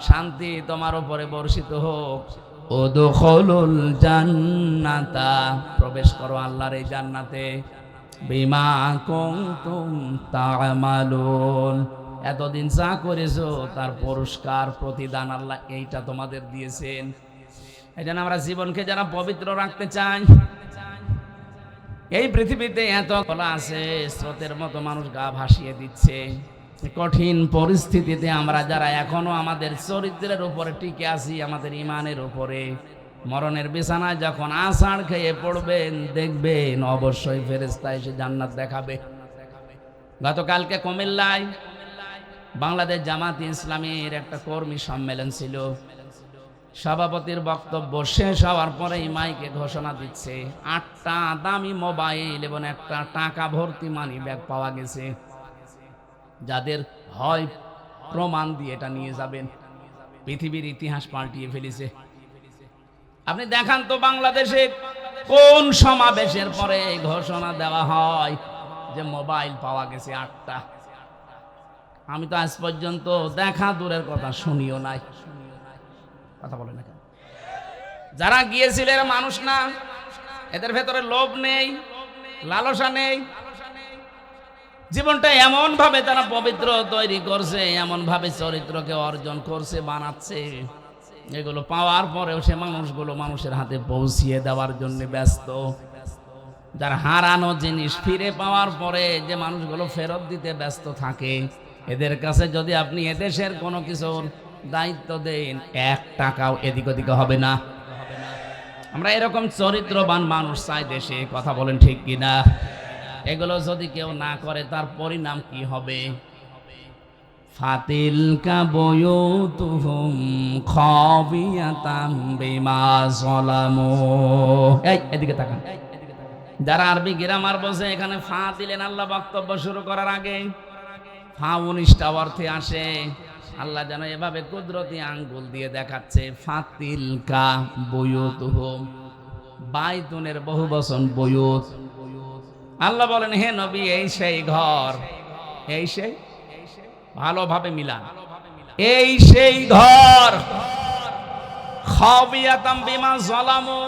শান্তি তোমার উপরে বর্ষিত হোক। উদখুলুল জান্নাতা, প্রবেশ করো আল্লাহর এই জান্নাতে। বিমা কুনতুম তা'মালুন, এতদিন যা করেছো তার পুরস্কার, প্রতিদান আল্লাহ এইটা তোমাদের দিয়েছেন। এজন্য আমরা জীবনকে যারা পবিত্র রাখতে চাই, এই পৃথিবীতে এত কলা আছে, স্রোতের মতো মানুষ গা ভাসিয়ে দিচ্ছে। কঠিন পরিস্থিতিতে আমরা যারা এখনো আমাদের চরিত্রের উপরে টিকে আছি, আমাদের ইমানের উপরে, মরণের বিছানায় যখন আষাঢ় খেয়ে পড়বেন, দেখবেন অবশ্যই ফেরেশতা এসে জান্নাত দেখাবে। গতকালকে কুমিল্লায় বাংলাদেশ জামাত ইসলামীর একটা কর্মী সম্মেলন ছিল। সভাপতির বক্তব্য শেষ হওয়ার পরেই মাইকে ঘোষণা দিচ্ছে 8টা দামি মোবাইল এবং একটা টাকা ভর্তি মানি ব্যাগ পাওয়া গেছে। যাদের হয় প্রমাণ দিয়ে এটা নিয়ে যাবেন। পৃথিবীর ইতিহাস পাল্টিয়ে ফেলেছে। আপনি দেখান তো বাংলাদেশে কোন সমাবেশের পরে ঘোষণা দেওয়া হয় যে মোবাইল পাওয়া গেছে 8টা? আমি তো আজ পর্যন্ত দেখা দূরের কথা শুনিও নাই। কথা বলে না কেন? যারা গিয়েছিলেন মানুষ না, এদের ভেতরে লোভ নেই, লালসা নেই। জীবনটা এমন ভাবে তারা পবিত্র তৈরি করছে, এমন ভাবে চরিত্রকে অর্জন করছে, বানাচ্ছে, এগুলো পাওয়ার পরেও সে মানুষগুলো মানুষের হাতে পৌঁছিয়ে দেওয়ার জন্য ব্যস্ত। যার হারানো জিনিস ফিরে পাওয়ার পরে যে মানুষগুলো ফেরত দিতে ব্যস্ত থাকে, এদের কাছে যদি আপনি এদেশের কোনো কিছুর দায়িত্ব দেন, 1 টাকাও এদিক ওদিকে হবে না। আমরা এরকম চরিত্রবান মানুষ চাই দেশে। কথা বলেন ঠিক কিনা? এগুলো যদি কেউ না করে তার পরিণাম কি হবে? ফাতিলকা বুয়ুতুহুম খাবিয়াতাম বিমা যালামু। এই এদিকে তাকান। যারা আরবি গ্রামার বোঝে এখানে ফা দিলেন আল্লাহ বক্তব্য শুরু করার আগে। ফা 19টা অর্থে আসে। আল্লাহ যেন এভাবে কুদরতি আঙ্গুল দিয়ে দেখাচ্ছে ফাতিলকা বুয়ুতুহুম। বাইতুনের বহুবচন বুয়ুত। আল্লাহ বলেন, হে নবী, এই সেই ঘর, এই সেই, ভালোভাবে মিলান, এই সেই ঘর। খাবিয়াতাম বিমা যালামু।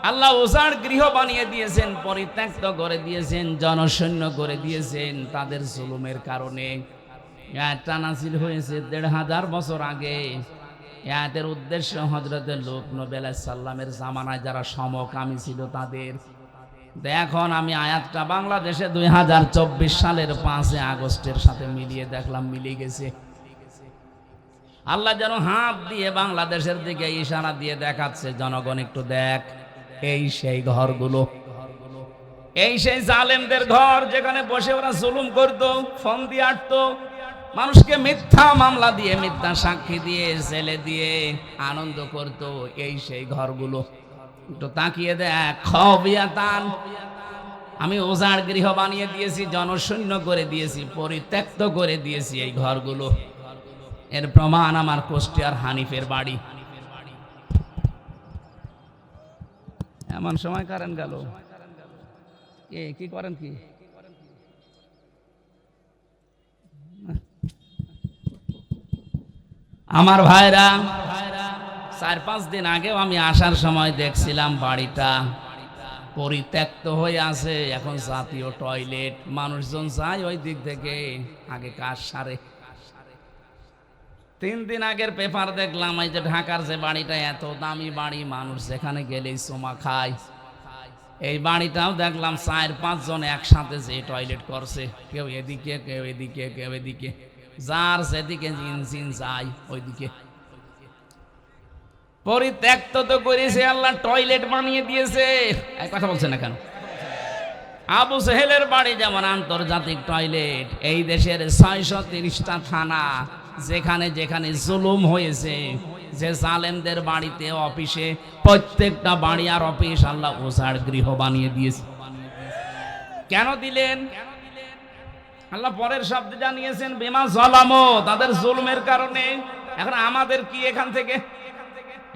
আল্লাহ উজাড় গৃহ বানিয়ে দিয়েছেন, পরিত্যক্ত করে দিয়েছেন, জনশূন্য করে দিয়েছেন তাদের জুলুমের কারণে। আয়াতটা নাযিল হয়েছে 1500 বছর আগে। আয়াতের উদ্দেশ্য হযরত লূত নবী আলাইহিস সালামের জামানায় যারা সমকামী ছিল তাদের। এখন আমি আয়াতটা বাংলাদেশে 2024 সালের 5 আগস্টের সাথে মিলিয়ে দেখলাম, মিলে গেছে। আল্লাহ যেন হাত দিয়ে বাংলাদেশের দিকে ইশারা দিয়ে দেখাচ্ছে, জনগণ একটু দেখ, এই সেই ঘরগুলো, এই সেই জালেমদের ঘর, যেখানে বসে ওরা জুলুম করতো, ফোন দিয়ে আটতো, মানুষকে মিথ্যা মামলা দিয়ে, মিথ্যা সাক্ষী দিয়ে, জেলে দিয়ে আনন্দ করতো। এই সেই ঘরগুলো একটু তাকিয়ে দেখ। খাবিয়াতান, আমি উজাড় গৃহ বানিয়ে দিয়েছি, জনশূন্য করে দিয়েছি, পরিত্যক্ত করে দিয়েছি এই ঘরগুলো। এর প্রমাণ আমার কুষ্টিয়ার হানিফের বাড়ি। এমন সময় কারেন্ট গেল, কি করেন কি? আমার ভাইরা, 4-5 দিন আগেও আমি আসার সময় দেখছিলাম বাড়িটা পরিত্যক্ত হয়ে আছে। এখন জাতীয় টয়লেট, মানুষজন যায় ওই দিক থেকে, আগে কাজ সারে। 3 দিন আগের পেপার দেখলাম, এই যে ঢাকার যে বাড়িটা, এত দামি বাড়ি, মানুষ যেখানে গেলেই চুমা খায়, এই বাড়িটাও দেখলাম 4-5 জন একসাথে যে টয়লেট করছে, কেউ এদিকে, কেউ এদিকে, কেউ এদিকে, যার যেদিকে জিন যায় ওইদিকে। পরিত্যক্ত তো করেছে, আল্লাহ টয়লেট বানিয়ে দিয়েছে। এক কথা বলছে না কেন? আবু সেহেলের বাড়ি যেমন আন্তর্জাতিক টয়লেট, এই দেশের 630টা থানা, যেখানে যেখানে জুলুম হয়েছে, যে জালেমদের বাড়িতে, অফিসে, প্রত্যেকটা বাড়ি আর অফিস আল্লাহ উজাড় গৃহ বানিয়ে দিয়েছে। কেন দিলেন? আল্লাহ পরের শব্দে জানিয়েছেন বিমা যালামু, তাদের জুলুমের কারণে। এখন আমাদের কি এখান থেকে?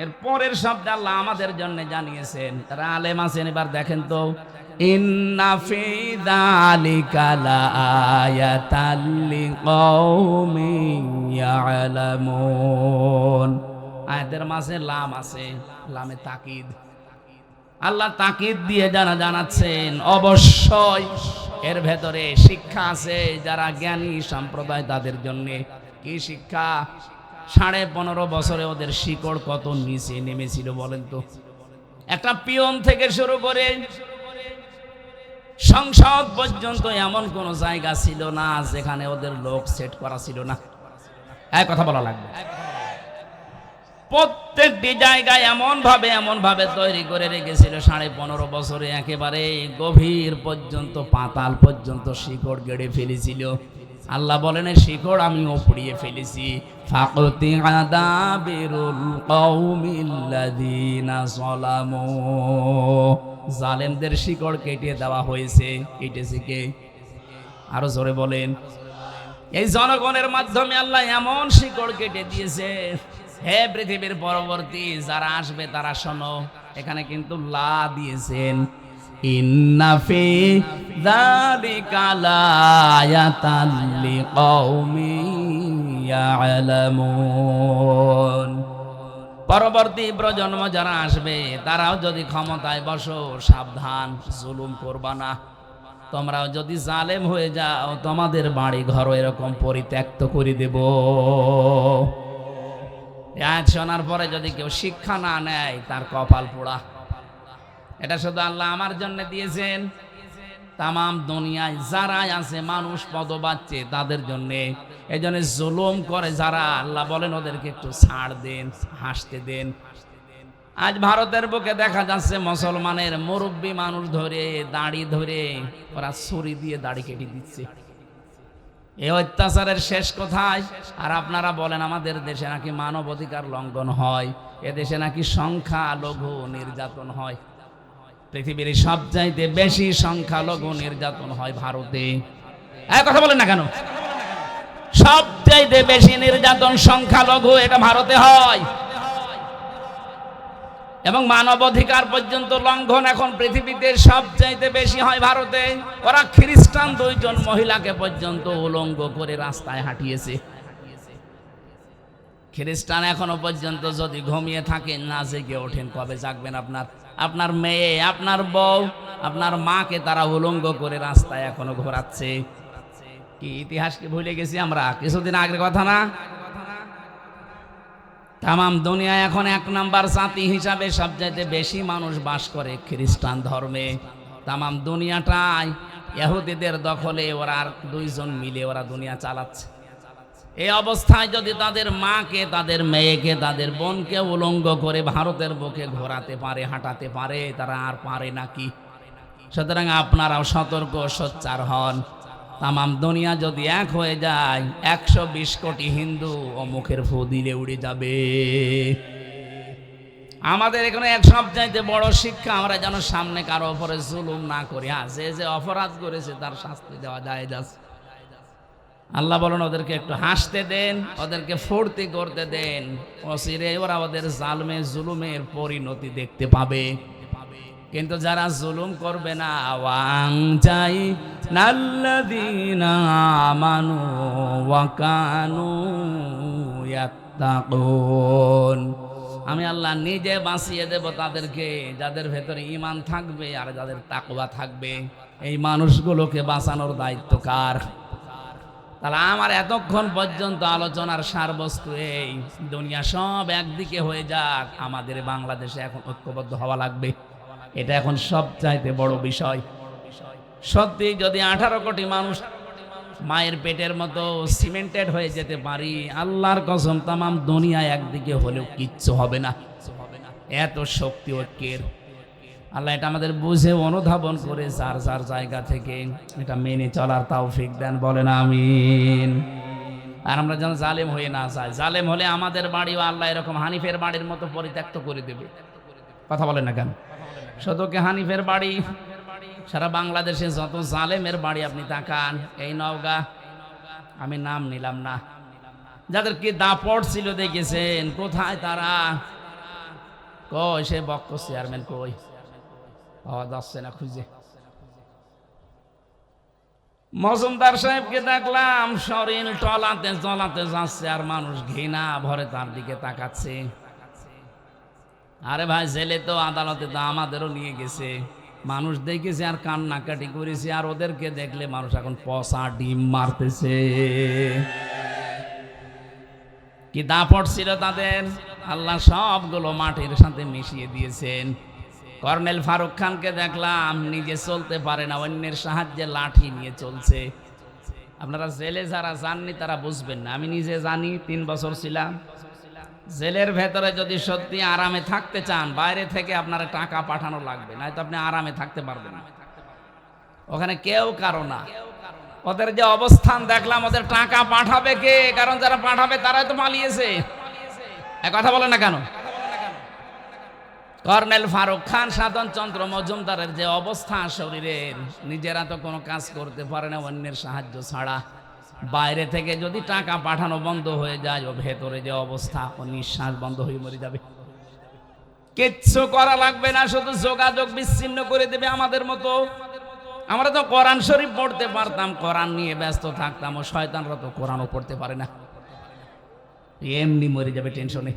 এর পরের শব্দ আল্লাহ আমাদের জন্য জানিয়েছেন। তারা আলেম আছেন, এবার দেখেন তো, ইন্না ফি যালিকা লাআয়াতাল লিকাওমিন ইয়ালামুন। আয়াতের মাঝে লাম আছে, লামে তাকিদ। আল্লাহ তাকিদ দিয়ে জানাচ্ছেন অবশ্যই এর ভেতরে শিক্ষা আছে যারা জ্ঞানী সম্প্রদায় তাদের জন্য। কি শিক্ষা? 15.5 বছরে ওদের শিকড় কত নিচে নেমেছিল বলেন তো। একটা পিয়ন থেকে শুরু করে সংসদ পর্যন্ত এমন কোন জায়গা ছিল না যেখানে ওদের লোক সেট করা ছিল না। এক কথা বলা লাগবে, প্রত্যেকটি জায়গায় এমন ভাবে তৈরি করে রেখেছিল 15.5 বছরে, একেবারে গভীর পর্যন্ত, পাতাল পর্যন্ত শিকড় গেড়ে ফেলেছিল। আল্লাহ বলেন শিকড় আমি উপড়িয়ে ফেলেছি। ফাকতি আদাবিরুল কওমিল্লাযিনা যালামু, জালেমদের শিকড় কেটে দেওয়া হয়েছে। কেটেছে কে? আরো জোরে বলেন। এই জনগণের মাধ্যমে আল্লাহ এমন শিকড় কেটে দিয়েছে। হে পৃথিবীর পরবর্তী যারা আসবে তারা শোনো, এখানে কিন্তু লা দিয়েছেন, ইন্না ফি যালিকা লায়াতাল লিকাউমিন ইয়ালামুন। পরবর্তী প্রজন্ম যারা আসবে তারাও যদি ক্ষমতায় বসো, সাবধান, জুলুম করবা না। তোমরাও যদি জালেম হয়ে যাও, তোমাদের বাড়ি ঘর এরকম পরিত্যক্ত করে দেব। আজ শোনার পরে যদি কেউ শিক্ষা না নেয়, তার কপাল পোড়া। এটা শুধু আল্লাহ আমার জন্য দিয়েছেন, তামাম দুনিয়ায় যারা আছে মানুষ পদ পাচ্ছে তাদের জন্য। এই জন্য জুলুম করে যারা, আল্লাহ বলেন ওদেরকে একটু ছাড় দেন, হাসতে দেন। আজ ভারতের বুকে দেখা যাচ্ছে মুসলমানের মুরব্বী মানুষ ধরে, দাড়ি ধরে ওরা ছুরি দিয়ে দাড়ি কেটে দিচ্ছে। এই অত্যাচারের শেষ কোথায়? আর আপনারা বলেন আমাদের দেশে নাকি মানব অধিকার লঙ্ঘন হয়, এদেশে নাকি সংখ্যালঘু নির্যাতন হয়। পৃথিবীর সবচাইতে বেশি সংখ্যালঘু নির্যাতন হয় ভারতে। এই কথা বলেন না কেন? সবচাইতে বেশি নির্যাতন সংখ্যালঘু, এটা ভারতে হয়। এবং মানবাধিকার পর্যন্ত লঙ্ঘন এখন পৃথিবীতে সবচাইতে বেশি হয় ভারতে। ওরা খ্রিস্টান 2 জন মহিলাকে পর্যন্ত উলঙ্গ করে রাস্তায় হাঁটিয়েছে। খ্রিস্টান এখনো পর্যন্ত যদি ঘুমিয়ে থাকেন, না জেগে ওঠেন, কবে জাগবেন? আপনার মেয়ে, আপনার বউ, আপনার মাকে তারা উলঙ্গ করে রাস্তায় এখনো ঘোরাচ্ছে। কি ইতিহাসকে ভুলে গেছি আমরা? কিছুদিন আগের কথা না? তামাম দুনিয়ায় এখন 1 নাম্বার জাতি হিসাবে সবচাইতে বেশি মানুষ বাস করে খ্রিস্টান ধর্মে। তামাম দুনিয়াটাই ইহুদিদের দখলে, ওরা আর 2 জন মিলে ওরা দুনিয়া চালাচ্ছে। এই অবস্থায় যদি তাদের মাকে, তাদের মেয়েকে, তাদের বোনকে উলঙ্গ করে ভারতের বুকে ঘোরাতে পারে, হাঁটাতে পারে, তারা আর পারে নাকি? সুতরাং আপনারাও সতর্ক, সোচ্চার হন। তামাম দুনিয়া যদি এক হয়ে যায়, 120 কোটি হিন্দু ও মুখের ফু দিলে উড়ে যাবে। আমাদের এখানে এক সবচাইতে বড় শিক্ষা, আমরা যেন সামনে কারো উপরে জুলুম না করি। যে যে অপরাধ করেছে তার শাস্তি দেওয়া যায় যাচ্ছে। আল্লাহ বলেন ওদেরকে একটু হাসতে দেন, ওদেরকে ফুর্তি করতে দেন, অচিরে ওরা ওদের জালমে জুলুমের পরিণতি দেখতে পাবে। কিন্তু যারা জুলুম করবে না, ওয়াং যাই নাল্লাযীনা আমানু ওয়া কানু ইয়াত্তাকুন, আমি আল্লাহ নিজে বাঁচিয়ে দেব তাদেরকে, যাদের ভেতরে ঈমান থাকবে আর যাদের তাকওয়া থাকবে। এই মানুষগুলোকে বাঁচানোর দায়িত্ব কার? তাহলে আমার এতক্ষণ পর্যন্ত আলোচনার সারবস্তু এই, দুনিয়া সব একদিকে হয়ে যাক, আমাদের বাংলাদেশে এখন ঐক্যবদ্ধ হওয়া লাগবে। এটা এখন সবচাইতে বড় বিষয়। সত্যি যদি 18 কোটি মানুষ মায়ের পেটের মতো সিমেন্টেড হয়ে যেতে পারি, আল্লাহর কসম তামাম দুনিয়া একদিকে হলেও কিচ্ছু হবে না। এত শক্তি ঐক্যের। আল্লাহ এটা আমাদের বুঝে অনুধাবন করে যার যার জায়গা থেকে এটা মেনে চলার তৌফিক দেন, বলেন আমিন। আর আমরা যেন জালেম হয়ে না যাই। জালেম হলে আমাদের বাড়িও আল্লাহ এরকম হানিফের বাড়ির মতো পরিত্যক্ত করে দেবে। কথা বলেন না কেন? শুধু কি হানিফের বাড়ি, সারা বাংলাদেশে যত জালেমের বাড়ি আপনি তাকান। এই নওগাঁ, আমি নাম নিলাম না, যাদের কি দাপট ছিল দেখেছেন, কোথায় তারা? কই সে বক্ক চেয়ারম্যান কই? পাওয়া যাচ্ছে না খুঁজে। মজুমদার সাহেবকে দেখলাম শরীর টলাতে জ্বলাতে যাচ্ছে, আর মানুষ ঘৃণা ভরে তার দিকে তাকাচ্ছে। আরে ভাই, জেলে তো, আদালতে তো আমাদেরও নিয়ে গেছে, মানুষ দেখেছে আর কান্নাকাটি করেছে। আর ওদেরকে দেখলে মানুষ এখন পচা ডিম মারতেছে। কি দাপট ছিল তাদের! আল্লাহ সবগুলো মাটির সাথে মিশিয়ে দিয়েছেন। কর্নেল ফারুক খানকে দেখলাম নিজে চলতে পারে না, অন্যের সাহায্যে লাঠি নিয়ে চলছে। আপনারা জেলে যারা জাননি তারা বুঝবেন না, আমি নিজে জানি, 3 বছর ছিলাম জেলের ভেতরে। যদি সত্যি আরামে থাকতে চান, বাইরে থেকে আপনারা টাকা পাঠানো লাগবে, নয়তো আপনি আরামে থাকতে পারবেন না। ওখানে কেউ কারো না। ওদের যে অবস্থান দেখলাম, ওদের টাকা পাঠাবে কে? কারণ যারা পাঠাবে তারাই তো পালিয়েছে। কথা বলে না কেন? কর্নেল ফারুক খান, সাধন চন্দ্র মজুমদারের যে অবস্থা শরীরের, নিজেরা তো কোনো কাজ করতে পারে না অন্যের সাহায্য ছাড়া। বাইরে থেকে যদি টাকা পাঠানো বন্ধ হয়ে যায়, ও ভেতরে যে অবস্থা, ও নিঃশ্বাস বন্ধ হয়ে মরে যাবে। কিচ্ছু করা লাগবে না, শুধু যোগাযোগ বিচ্ছিন্ন করে দেবে আমাদের মতো। আমরা তো কোরআন শরীফ পড়তে পারতাম, কোরআন নিয়ে ব্যস্ত থাকতাম, ও শয়তানরা তো কোরআনও পড়তে পারে না, এমনি মরে যাবে টেনশনে।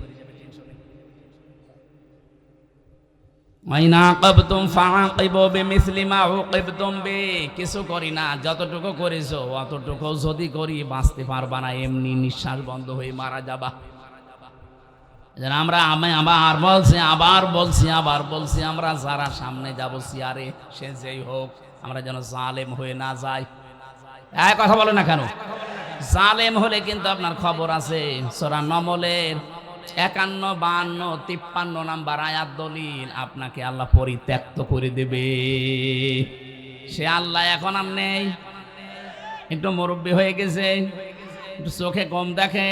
কিছু করি না, যতটুকু করেছো অতটুকু যদি করি বাঁচতে পারবা না, এমনি নিঃশ্বাস বন্ধ হয়ে মারা যাবা। আমরা আবার বলছি আমরা যারা সামনে যাব সিয়ারে, সে যেই হোক, আমরা যেন জালেম হয়ে না যাই। কথা বলে না কেন? জালেম হলে কিন্তু আপনার খবর আছে। সূরা নমলের 51, 52, 53 নাম্বার আয়াত দলিল, আপনাকে আল্লাহ পরিত্যক্ত করে দেবে। সে আল্লাহ এখন আর নেই, একটু মুরব্বী হয়ে গেছে, একটু চোখে কম দেখে।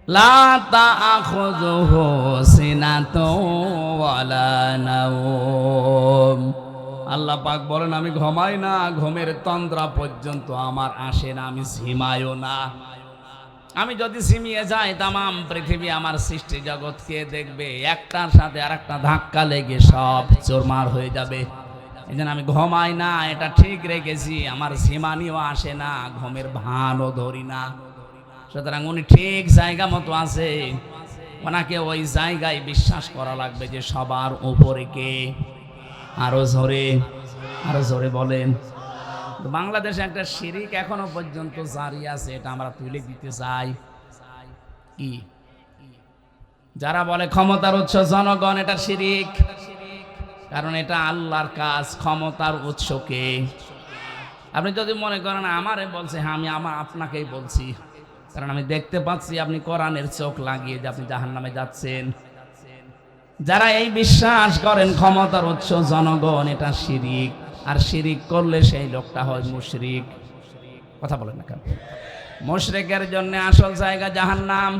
লা তাআখুযুহু সিনাতুন ওয়ালা নাওম। আল্লাহ পাক বলেন, আমি ঘুমাই না, ঘুমের তন্দ্রা পর্যন্ত আমার আসে না, আমি ঝিমাইও না। আমি যদি ঝিমিয়ে যাই, তামাম পৃথিবী আমার সৃষ্টি জগৎকে দেখবে, একটার সাথে আরেকটা ধাক্কা লেগে সব চোরমার হয়ে যাবে। এই জন্য আমি ঘুমাই না, এটা ঠিক রেখেছি। আমার ঝিমানিও আসে না, ঘুমের ভানও ধরি না। সুতরাং উনি ঠিক জায়গা মতো আছে, ওনাকে ওই জায়গায় বিশ্বাস করা লাগবে যে সবার উপরে কে। আরো জোরে বলেন। বাংলাদেশে একটা শিরিক এখনো পর্যন্ত জারি আছে, এটা আমরা তুলে দিতে চাই। কি? যারা বলে ক্ষমতার উৎস জনগণ, এটা শিরিক। কারণ এটা আল্লাহর কাজ, ক্ষমতার উৎস কে? আপনি যদি মনে করেন আমারে বলছে, আমি আপনাকেই বলছি, কারণ আমি দেখতে পাচ্ছি আপনি কোরআনের চোখ লাগিয়ে যে আপনি জাহান্নামে যাচ্ছেন। যারা এই বিশ্বাস করেন ক্ষমতার উৎস জনগণ, এটা শিরিক। আর শিরিক করলে সেই লোকটা হয় মুশরিক। কথা বলেন না কেন? মুশরিকের জন্য আসল জায়গা জাহান্নাম।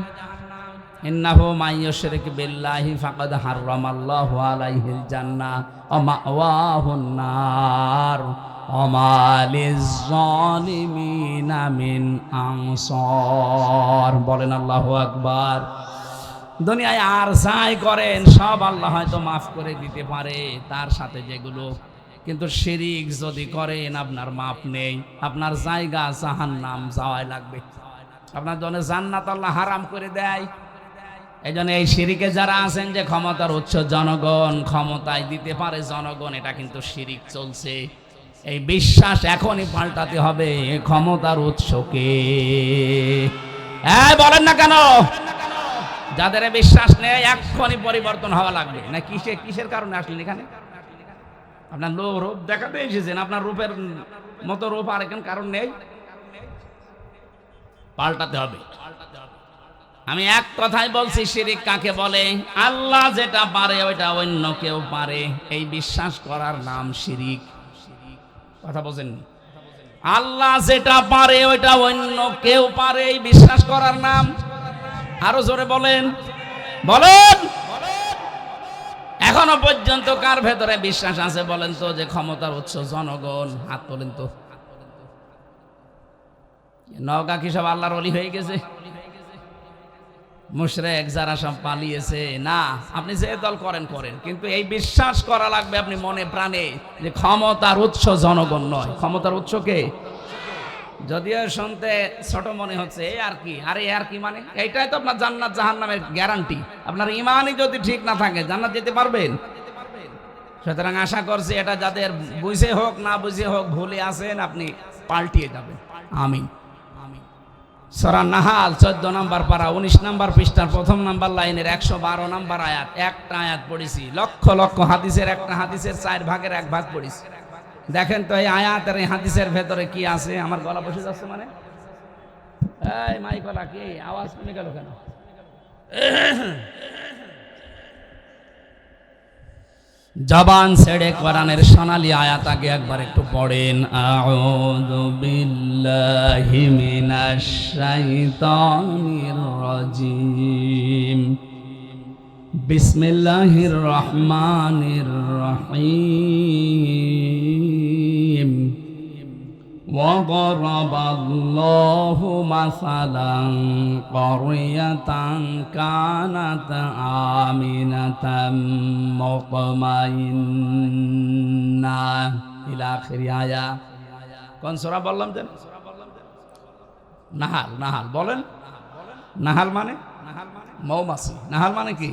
ইন্নাহু মাইয়ুশরিক বিল্লাহি ফাকাদ হারামাল্লাহু আলাইহিল জান্নাহ ওয়া মাওয়াহুন নার ওয়া মা লিয-যালিমিনা মিন আনসার। বলেন আল্লাহু আকবার। দুনিয়ায় আর যাই করেন সব আল্লাহ হয়তো মাফ করে দিতে পারে, তার সাথে যেগুলো, কিন্তু শিরিক যদি করেন আপনার মাপ নেই, আপনার জায়গা জাহান্নাম, যাওয়াই লাগবে। আপনার জন্য জান্নাত আল্লাহ হারাম করে দেয়। এই জন্য এই শিরিকে যারা আছেন যে ক্ষমতার উৎস জনগণ, ক্ষমতায় দিতে পারে জনগণ, এটা কিন্তু শিরিক চলছে। এই বিশ্বাস এখনই পাল্টাতে হবে, ক্ষমতার উৎসকে। বলেন না কেন? যাদের বিশ্বাস নেই এখনই পরিবর্তন হওয়া লাগবে। না কিসের কারণে আসলেন এখানে? আপনার রূপ দেখাতে এসেছেন, আপনার রূপের মতো রূপ আর এখন কারণ নেই, পাল্টাতে হবে। আমি এক কথাই বলছি, শিরিক কাকে বলে? আল্লাহ যেটা পারে ওইটা অন্য কেউ পারে, এই বিশ্বাস করার নাম শিরিক। কথা বলেন? আল্লাহ যেটা পারে ওইটা অন্য কেউ পারে, এই বিশ্বাস করার নাম। আরো জোরে বলেন। এখনো পর্যন্ত কার ভেতরে বিশ্বাস আছে বলেন তো যে ক্ষমতার উৎস জনগণ? হাত তোলেন তো। নওগাঁ কি সব আল্লাহর ওলি হয়ে গেছে? মুশরিক যারা সব পালিয়েছে? না, আপনি যে দল করেন, কিন্তু এই বিশ্বাস করা লাগবে আপনি মনে প্রাণে যে ক্ষমতার উৎস জনগণ নয়, ক্ষমতার উৎস কে? যদিও শুনতে ছোট মনে হচ্ছে, আর কি, আরে আর কি মানে? এইটাই তো আপনার জান্নাত জাহান্নামের গ্যারান্টি। আপনার ইমানই যদি ঠিক না থাকে জান্নাত যেতে পারবেন? সুতরাং আশা করছি এটা যাদের বুঝে হোক না বুঝে হোক ভুলে আছেন, আপনি পাল্টিয়ে যাবেন। আমিন। সূরা নাহাল 14 নম্বর পারা 19 নম্বর পৃষ্ঠার প্রথম নম্বর লাইনের 112 নম্বর আয়াত। একটা আয়াত পড়েছি, লক্ষ লক্ষ হাদিসের একটা হাদিসের 4 ভাগের 1 ভাগ পড়েছি। দেখেন তো এই আয়াত আর এই হাদিসের ভেতরে কি আছে। আমার গলা বসে যাচ্ছে মানে, এই মাইকলা কি আওয়াজ কমে গেল কেন? জবান ছেড়ে কোরআনের সোনালী আয়াত আগে একবার একটু পড়েন। আউযু বিল্লাহি মিনাশ শাইতানির রাজিম। বিসমিল্লাহির রহমানির রহিম। وضرب الله مثلا قرية كانت آمنة مطمئنة إلى آخر آية। কোন সূরা বললাম জানেন? নাহাল। নাহাল বলেন। নাহাল মানে মৌমাছি। নাহাল মানে কি?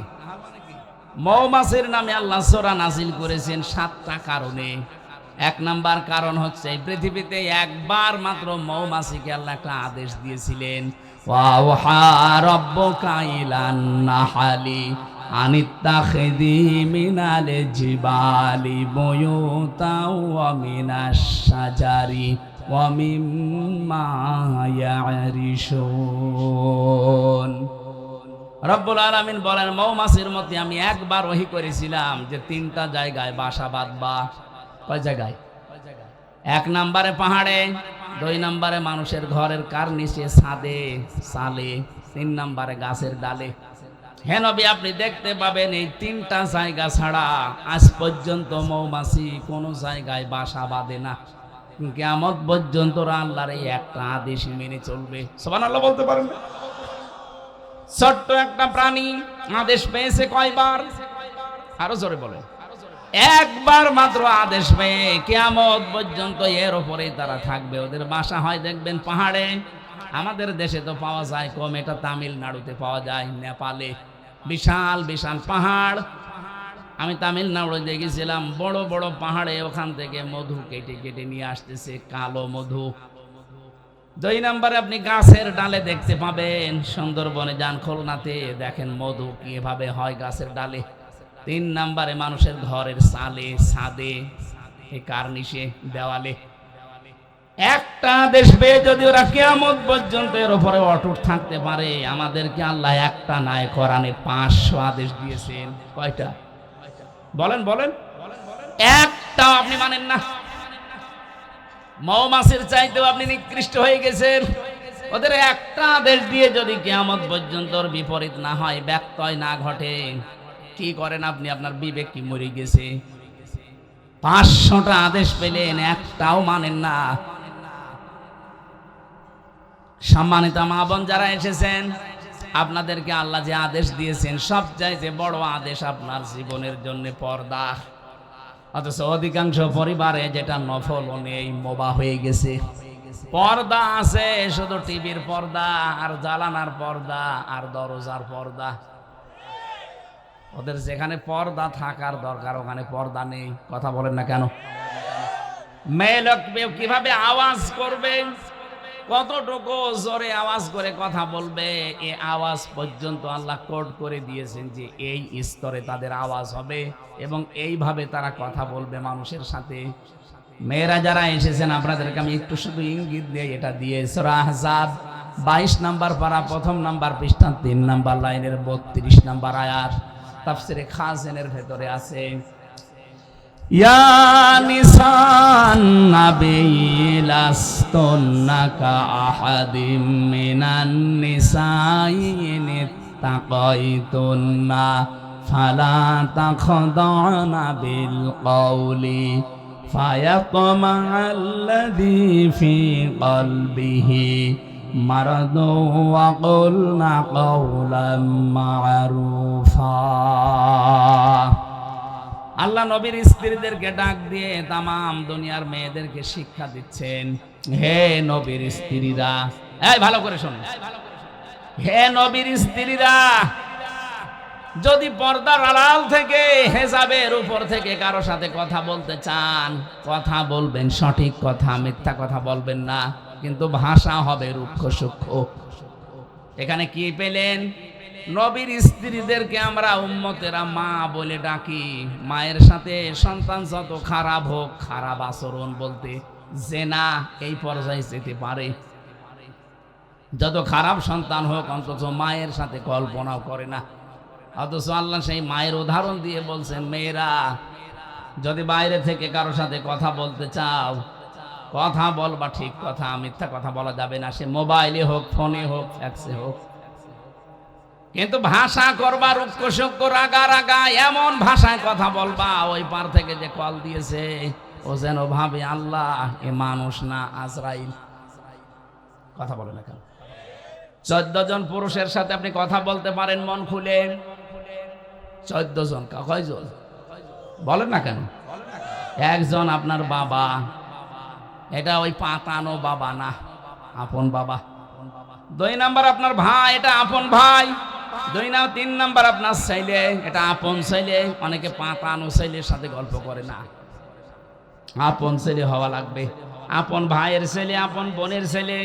মৌমাছির নামে আল্লাহ সূরা নাজিল করেছেন 7টা কারণে। 1 নাম্বার কারণ হচ্ছে এই পৃথিবীতে একবার মাত্র মৌমাছিকে আল্লাহ একটা আদেশ দিয়েছিলেন, ওয়াহা রাব্বুকা ইলান নাহালি আনিত্তাখিযি মিনাল জিবালি বুয়ুতা ওয়া মিনাশ শাজারি ওয়া মিম্মা ইয়ারিশুন। রব্বুল আলামিন বলেন, মৌমাছির মধ্যে আমি একবার ওহী করেছিলাম যে 3টা জায়গায় বাসা বাঁধবা। কয় জায়গায়? 1 নম্বরে পাহাড়ে, 2 নম্বরে মানুষের ঘরের কার্নিশে, ছাদে, সালে, 3 নম্বরে গাছের ডালে। হে নবী, আপনি দেখতে পাবেন এই 3টা জায়গা ছাড়া আজ পর্যন্ত মৌমাছি কোনো জায়গায় বাসা বাঁধে না। কিয়ামত পর্যন্ত আল্লাহর এই একটা আদেশ মেনে চলবে। সুবহানাল্লাহ বলতে পারেন? ছোট্ট একটা প্রাণী আদেশ পেয়েছে কয়বার? আরো জোরে বলেন। একবার মাত্র আদেশ পেয়ে কিয়ামত পর্যন্ত এর উপরেই তারা থাকবে। ওদের বাসা হয় দেখবেন পাহাড়ে। আমাদের দেশে তো পাওয়া যায় কম, এটা তামিলনাড়ুতে পাওয়া যায়, নেপালে বিশাল বিশাল পাহাড়। আমি তামিলনাড়ুতে গেছিলাম, বড় বড় পাহাড়ে, ওখান থেকে মধু কেটে কেটে নিয়ে আসতেছে, কালো মধু। 2 নম্বরে আপনি গাছের ডালে দেখতে পাবেন, সুন্দরবনে যান, খুলনাতে দেখেন মধু কিভাবে হয় গাছের ডালে। 3 নম্বরে মানুষের ঘরের চালে, ছাদে, কার্নিশে, দেওয়ালে। একটা দেশ পেয়ে যদি ওরা কিয়ামত পর্যন্ত এর উপরে অটুট থাকতে পারে, আমাদেরকে আল্লাহ একটা নয় কোরআনে 500 আদেশ দিয়েছেন। কয়টা বলেন? বলেন। একটাও আপনি মানেন না। মৌমাছির চাইতেও আপনি নিকৃষ্ট হয়ে গেছেন। ওদের একটা আদেশ দিয়ে যদি কিয়ামত পর্যন্ত বিপরীত না হয়, ব্যত্যয় না ঘটে, কি করেন আপনি? আপনার বিবেক কি মরে গেছে? 500টা আদেশ পেলেন, একটাও মানেন না। সম্মানিত মা বোন যারা এসেছেন, আপনাদেরকে আল্লাহ যে আদেশ দিয়েছেন সবচাইতে বড় আদেশ আপনার জীবনের জন্য পর্দা। অথচ অধিকাংশ পরিবারে যেটা নফল নেই, মোবা হয়ে গেছে। পর্দা আছে শুধু টিভির পর্দা, আর জানালার পর্দা, আর দরজার পর্দা। ওদের যেখানে পর্দা থাকার দরকার ওখানে পর্দা নেই। কথা বলেন না কেন? মেয়ে লোক কিভাবে আওয়াজ করবে, কতটুকু জোরে আওয়াজ করে কথা বলবে, এই আওয়াজ পর্যন্ত আল্লাহ কোড করে দিয়েছেন যে এই স্তরে তাদের আওয়াজ হবে এবং এইভাবে তারা কথা বলবে মানুষের সাথে। মেয়েরা যারা এসেছেন, আপনাদেরকে আমি একটু শুধু ইঙ্গিত দিয়ে এটা দিয়ে, সূরা আহজাব 22 নম্বর পারা 1ম নম্বর পৃষ্ঠা 3 নম্বর লাইনের 32 নম্বর আয়াত, তাফসিরে খাজিনের ভেতরে আছে। ইয়া নিসান নাবিয়্যি লাস্তুন্না কা আহাদিম মিনান নিসাই ইন তাকাইতুন্না ফালা তাখদানা বিল কওলি ফায়াতমাআল্লাযী ফি কলবিহি মারাদু ওয়া কুলনা কাওলাম মা'রুফা। আল্লাহ নবীর স্ত্রীদেরকে ডাক দিয়ে তামাম দুনিয়ার মেয়েদেরকে শিক্ষা দিচ্ছেন, হে নবীর স্ত্রীরা, এই ভালো করে শোনো, হে নবীর স্ত্রীরা, যদি পর্দার আড়াল থেকে, হেজাবের উপর থেকে কারো সাথে কথা বলতে চান, কথা বলবেন সঠিক কথা, মিথ্যা কথা বলবেন না। কিন্তু ভাষা হবে রুক্ষ সূক্ষ্ম। এখানে কি পেলেন? নবীর স্ত্রীদেরকে আমরা উম্মতেরা মা বলে ডাকি। মায়ের সাথে সন্তান যত খারাপ হোক, খারাপ আচরণ বলতে জেনা এই পর্যায়ে যেতে পারে। যত খারাপ সন্তান হোক, অন্তত মায়ের সাথে কল্পনাও করে না। অথচ আল্লাহ সেই মায়ের উদাহরণ দিয়ে বলছেন, মেয়েরা যদি বাইরে থেকে কারোর সাথে কথা বলতে চাও, কথা বলবা ঠিক কথা, মিথ্যা কথা বলা যাবে না। সে মোবাইলে হোক, ফোনে হোক, ফ্যাক্সে হোক। কিন্তু ভাষা করবা রুক্ষ সূক্ষ্ম, রাগা রাগা, এমন ভাষায় কথা বলবা ওই পার থেকে যে কল দিয়েছে ও যেন ভাবে আল্লাহ এ মানুষ না আজরাইল। কথা বলে না কেন? 14 জন পুরুষের সাথে আপনি কথা বলতে পারেন মন খুলে? 14 জন। কয়জন বলেন না কেন? একজন আপনার বাবা, এটা ওই পাতানো বাবা না, আপন বাবা। 2 নাম্বার আপনার ভাই, এটা আপন ভাই। 3 নাম্বার আপনার ছেলে, এটা আপন ছেলে। অনেকে পাতানো ছেলের সাথে গল্প করে না, আপন ছেলে হওয়া লাগবে। আপন ভাইয়ের ছেলে, আপন বোনের ছেলে।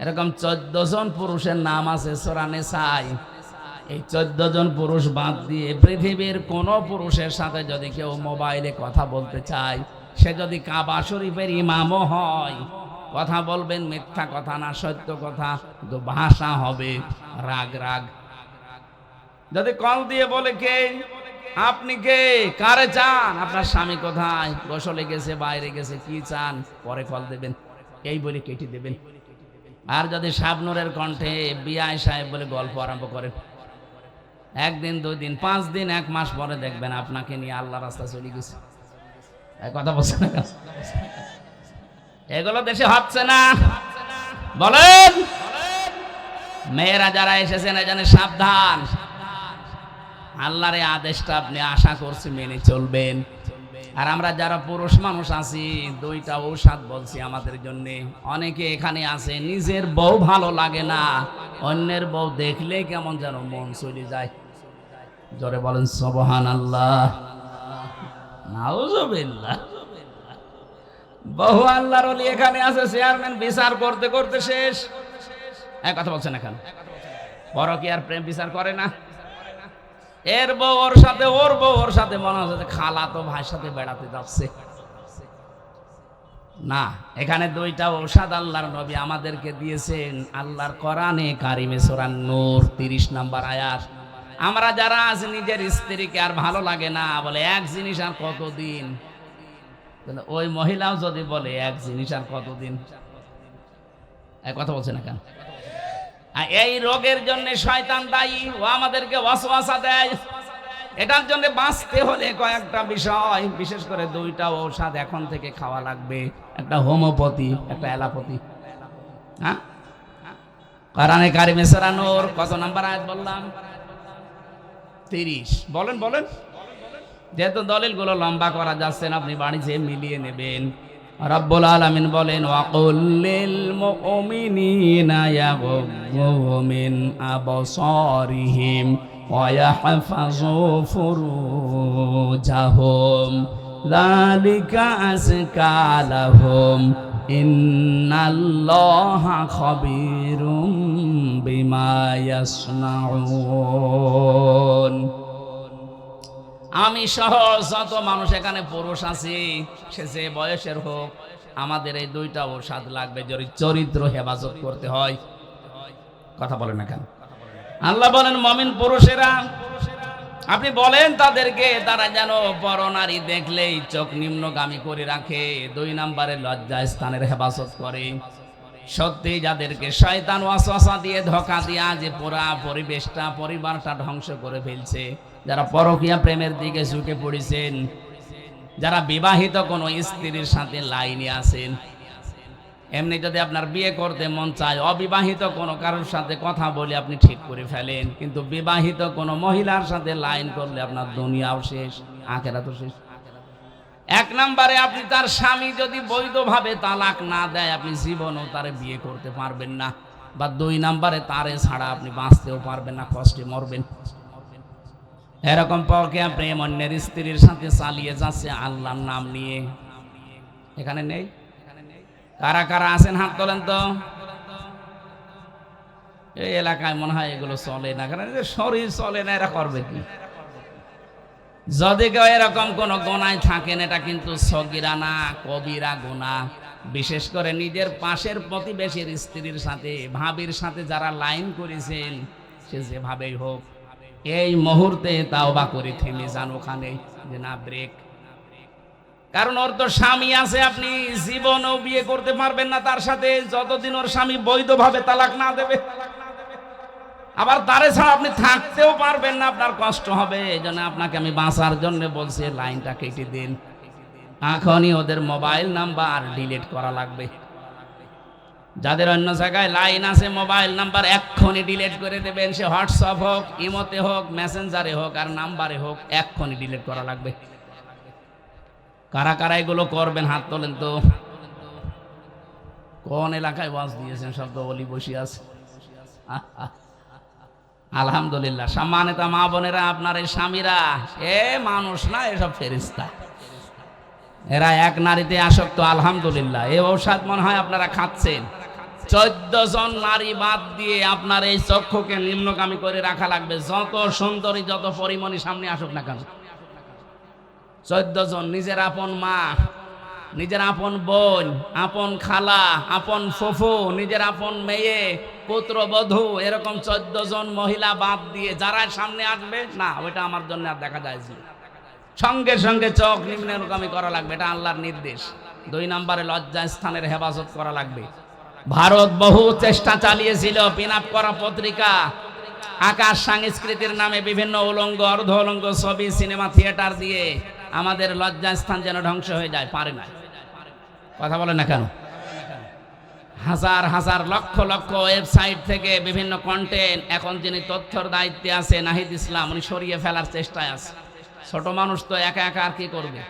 এরকম 14 জন পুরুষের নাম আছে সূরা নিসায়। এই 14 জন পুরুষ বাদ দিয়ে পৃথিবীর কোন পুরুষের সাথে যদি কেউ মোবাইলে কথা বলতে চায়, সে যদি কাবা শরীফের ইমামও হয়, কথা বলবেন মিথ্যা কথা না, সত্য কথা, কিন্তু ভাষা হবে রাগ রাগ। যদি কল দিয়ে বলে, কে আপনি, কে কারে চান, আপনার স্বামী কোথায়, গোসলে গেছে, বাইরে গেছে, কি চান, পরে কল দেবেন, এই বলে কেটে দেবেন। আর যদি শাবনুরের কণ্ঠে বিআই সাহেব বলে গল্প আরম্ভ করেন, 1 দিন 2 দিন 5 দিন 1 মাস পরে দেখবেন আপনাকে নিয়ে আল্লাহ রাস্তা চলে গেছে। কথা বলছে না? এগুলো দেশে হচ্ছে না, বলেন? মেয়েরা যারা এসেছেন এখানে সাবধান। আল্লাহর এই আদেশটা আপনি আশা করছি মেনে চলবেন। আর আমরা যারা পুরুষ মানুষ আছি, 2টা ঔষধ বলছি আমাদের জন্য। অনেকে এখানে আছে নিজের বউ ভালো লাগে না, অন্যের বউ দেখলে কেমন যেন মন চলে যায়। জোরে বলেন সুবহানাল্লাহ, নাউজুবিল্লাহ। বহু আল্লাহর ওলি এখানে আছে, চেয়ারম্যান বিচার করতে করতে শেষ। এক কথা বলছেন না কেন? পরকীয়ার প্রেম বিচার করে না। এর বউ ওর সাথে, ওর বউ ওর সাথে, মনে হচ্ছে খালাতো ভাইয়ের সাথে বেড়াতে যাচ্ছে। না, এখানে 2টা ঔষধ আল্লাহর নবী আমাদেরকে দিয়েছেন আল্লাহর কোরআনে কারিমে সূরা নূর 30 নম্বর আয়াত। আমরা যারা আজ নিজের স্ত্রীকে আর ভালো লাগে না, বলে এক জিনিস আর কতদিন, ওই মহিলাও যদি বলে এক জিনিস আর কতদিন, কথা বলছে না কেন? এই রোগের জন্য শয়তান দায়ী, ও আমাদেরকে ওয়াসওয়াসা দেয়। এটার জন্য বাঁচতে হলে কয়েকটা বিষয়, বিশেষ করে 2টা ঔষধ এখন থেকে খাওয়া লাগবে। একটা হোমিওপ্যাথি, একটা অ্যালোপ্যাথি। হ্যাঁ, কোরআনে কারিমে সূরা নূর কত নাম্বার আয়াত বললাম? 30। বলেন বলেন। যেহেতু দলিলগুলো লম্বা করা যাচ্ছে না, আপনি বাড়ি যেয়ে মিলিয়ে নেবেন। রব্বুল আলামিন বলেন, ওয়াকুল লিল মুমিনিনা ইয়াগুযু মিন আবসারিহিম ওয়া ইয়াহফাযু ফুরুজাহুম যালিকা আযকা লাহুম ইন্নাল্লাহা খাবীরুম বিমা ইয়াসনাউন। আমি সহ যত মানুষ এখানে পুরুষ আছি, সে যে বয়সের হোক, আমাদের এই 2টা ঔষধ লাগবে যদি চরিত্র হেফাজত করতে হয়। কথা বলেন না কেন? আল্লাহ বলেন মুমিন পুরুষেরা, আপনি বলেন তাদেরকে তারা যেন পরনারী দেখলেই চোখ নিম্নগামী করে রাখে। 2 নম্বরে লজ্জা স্থানের হেফাজত করে। সত্যি যাদেরকে শয়তান ওয়াসওয়াসা দিয়ে ধোঁকা দিয়া যে পুরা পরিবেশটা, পরিবারটা ধ্বংস করে ফেলছে, যারা পরকীয়া প্রেমের দিকে ঝুঁকে পড়েছেন, যারা বিবাহিত কোনো স্ত্রীর সাথে লাইনে আছেন, এমনি যদি আপনার বিয়ে করতে মন চায়, অবিবাহিত কোনো কারোর সাথে কথা বলে আপনি ঠিক করে ফেলেন, কিন্তু বিবাহিত কোনো মহিলার সাথে লাইন করলে আপনার দুনিয়াও শেষ, আখিরাতও শেষ। 1 নম্বরে আপনি তার স্বামী যদি বৈধভাবে তালাক না দেয়, আপনি জীবনও তারে বিয়ে করতে পারবেন না। বা 2 নম্বরে তারে ছাড়া আপনি বাঁচতেও পারবেন না, কষ্টে মরবেন। এরকম পরকীয়া প্রেম অন্যের স্ত্রীর সাথে চালিয়ে যাচ্ছে আল্লাহর নাম নিয়ে, এখানে নেই? কারা কারা আছেন হাত তোলেন তো। এই এলাকায় মনে হয় এগুলো চলে না, কারণ শরীর চলে না, এরা করবে কি? যদি কেউ এরকম কোন গোনায় থাকেন, এটা কিন্তু সগীরা না, কবিরা গুনাহ। বিশেষ করে নিজের পাশের প্রতিবেশীর স্ত্রীর সাথে, ভাবির সাথে যারা লাইন করেছেন, সে যেভাবেই হোক এই মুহূর্তে তাওবা করে থেমে যান ওখানে, যে না ব্রেক। কারণ ওর তো স্বামী আছে, আপনি জীবনেও বিয়ে করতে পারবেন না তার সাথে যতদিন ওর স্বামী বৈধভাবে তালাক না দেবে। আবার তারে ছাড়া আপনি থাকতেও পারবেন না, আপনার কষ্ট হবে। এই জন্য আপনাকে আমি বাঁচার জন্য বলছি লাইনটা কেটে দিন। এখনই ওদের মোবাইল নাম্বার ডিলিট করা লাগবে। যাদের অন্য জায়গায় লাইন আছে, মোবাইল নাম্বার এক্ষুনি ডিলিট করে দেবেন। সে হোয়াটসঅ্যাপ হোক, ইমোতে হোক, মেসেঞ্জারে হোক আর নাম্বারে হোক, এক্ষুনি ডিলিট করা লাগবে। কারা কারা এগুলো করবেন হাত তোলেন তো। কোন এলাকায় ওয়াজ দিয়েছেন? সব তো অলি বসে আছে। আলহামদুলিল্লাহ। সম্মানিত মা বোনেরা, আপনার এই স্বামীরা এ মানুষ না, এসব ফেরেশতা। এরা এক নারীতে আসক্ত। আলহামদুলিল্লাহ। এই ঔষধ মনে হয় আপনারা খাচ্ছেন। 14 জন নারী বাদ দিয়ে আপনার এই চক্ষুকে নিম্নগামী করে রাখা লাগবে, যত সুন্দরী যত পরিমণি সামনে আসুক না কেন। 14 জন। নিজের আপন মা, নিজের আপন বোন, আপন খালা, আপন ফুফু, নিজের আপন মেয়ে, পুত্রবধূ, এরকম 14 জন মহিলা বাদ দিয়ে যারা সামনে আসবে না, ওইটা আমার জন্য আর দেখা যায় না। সঙ্গে সঙ্গে চোখ নিম্নগামী করা লাগবে, এটা আল্লাহর নির্দেশ। 2 নম্বরে লজ্জা স্থানের হেফাজত করা লাগবে। ভারত বহু চেষ্টা চালিয়েছিল পিন আপ করা পত্রিকা, আকাশ সংস্কৃতির নামে বিভিন্ন উলঙ্গ অর্ধ উলঙ্গ ছবি, সিনেমা, থিয়েটার দিয়ে আমাদের লজ্জা স্থান যেন ধ্বংস হয়ে যায়, পারে না। কথা বলে না কেন? হাজার হাজার লক্ষ লক্ষ ওয়েবসাইট থেকে বিভিন্ন কন্টেন্ট, এখন যিনি তথ্যর দায়িত্বে আছে নাহিদ ইসলাম, উনি সরিয়ে ফেলার চেষ্টায় আছে। ছোট মানুষ তো একা একা আর কি করবে?